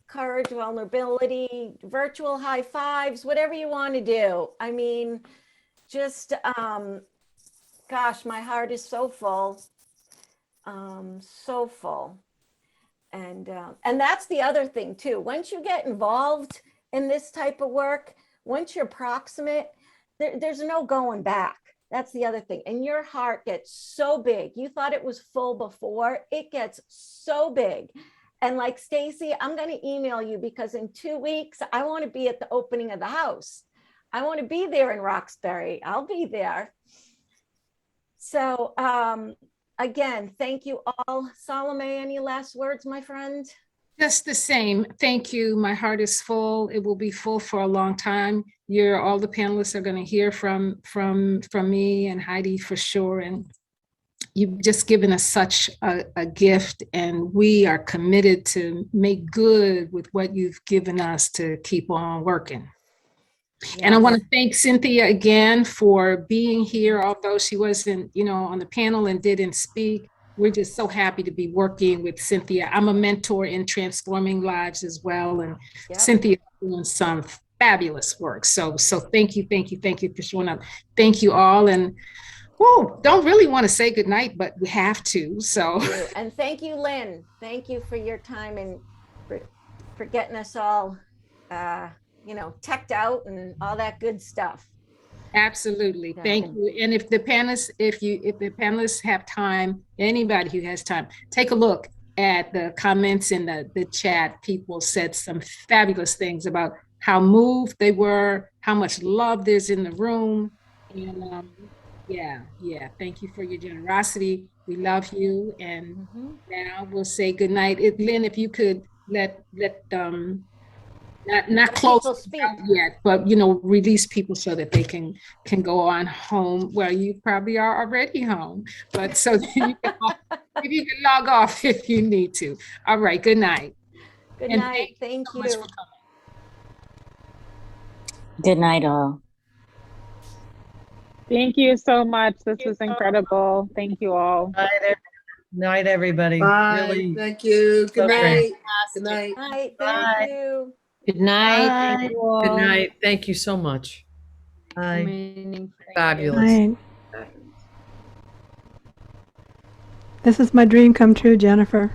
courage, vulnerability, virtual high fives, whatever you want to do. I mean, just, gosh, my heart is so full, so full. And that's the other thing too. Once you get involved in this type of work, once you're proximate, there's no going back. That's the other thing. And your heart gets so big. You thought it was full before, it gets so big. And like Stacy, I'm going to email you because in 2 weeks, I want to be at the opening of the house. I want to be there in Roxbury. I'll be there. So again, thank you all. Salome, any last words, my friend? Just the same. Thank you. My heart is full. It will be full for a long time. All the panelists are going to hear from me and Heidi for sure. And you've just given us such a gift, and we are committed to make good with what you've given us to keep on working. Yes. And I want to thank Cynthia again for being here, although she wasn't, on the panel and didn't speak. We're just so happy to be working with Cynthia. I'm a mentor in transforming lives as well, and Cynthia is doing some fabulous work. So thank you for showing up. Thank you all, and don't really want to say goodnight, but we have to. So and thank you, Lynn. Thank you for your time and for getting us all teched out and all that good stuff. Absolutely. Thank you. And if the panelists have time, anybody who has time, take a look at the comments in the chat. People said some fabulous things about how moved they were, how much love there's in the room. And thank you for your generosity. We love you. And now we'll say goodnight. Lynn, if you could let not close yet, but release people so that they can go on home. Well, you probably are already home, but so that you can log off if you need to. All right, good night. Good night. Thank you. So much for coming. Good night, all. Thank you so much. This was incredible. Thank you all. Night, everybody. Bye. Really, thank you. Good night. Good night. Bye. Thank you. Good night. Thank you all. Good night. Thank you so much. Bye. Fabulous. Right. This is my dream come true, Jennifer.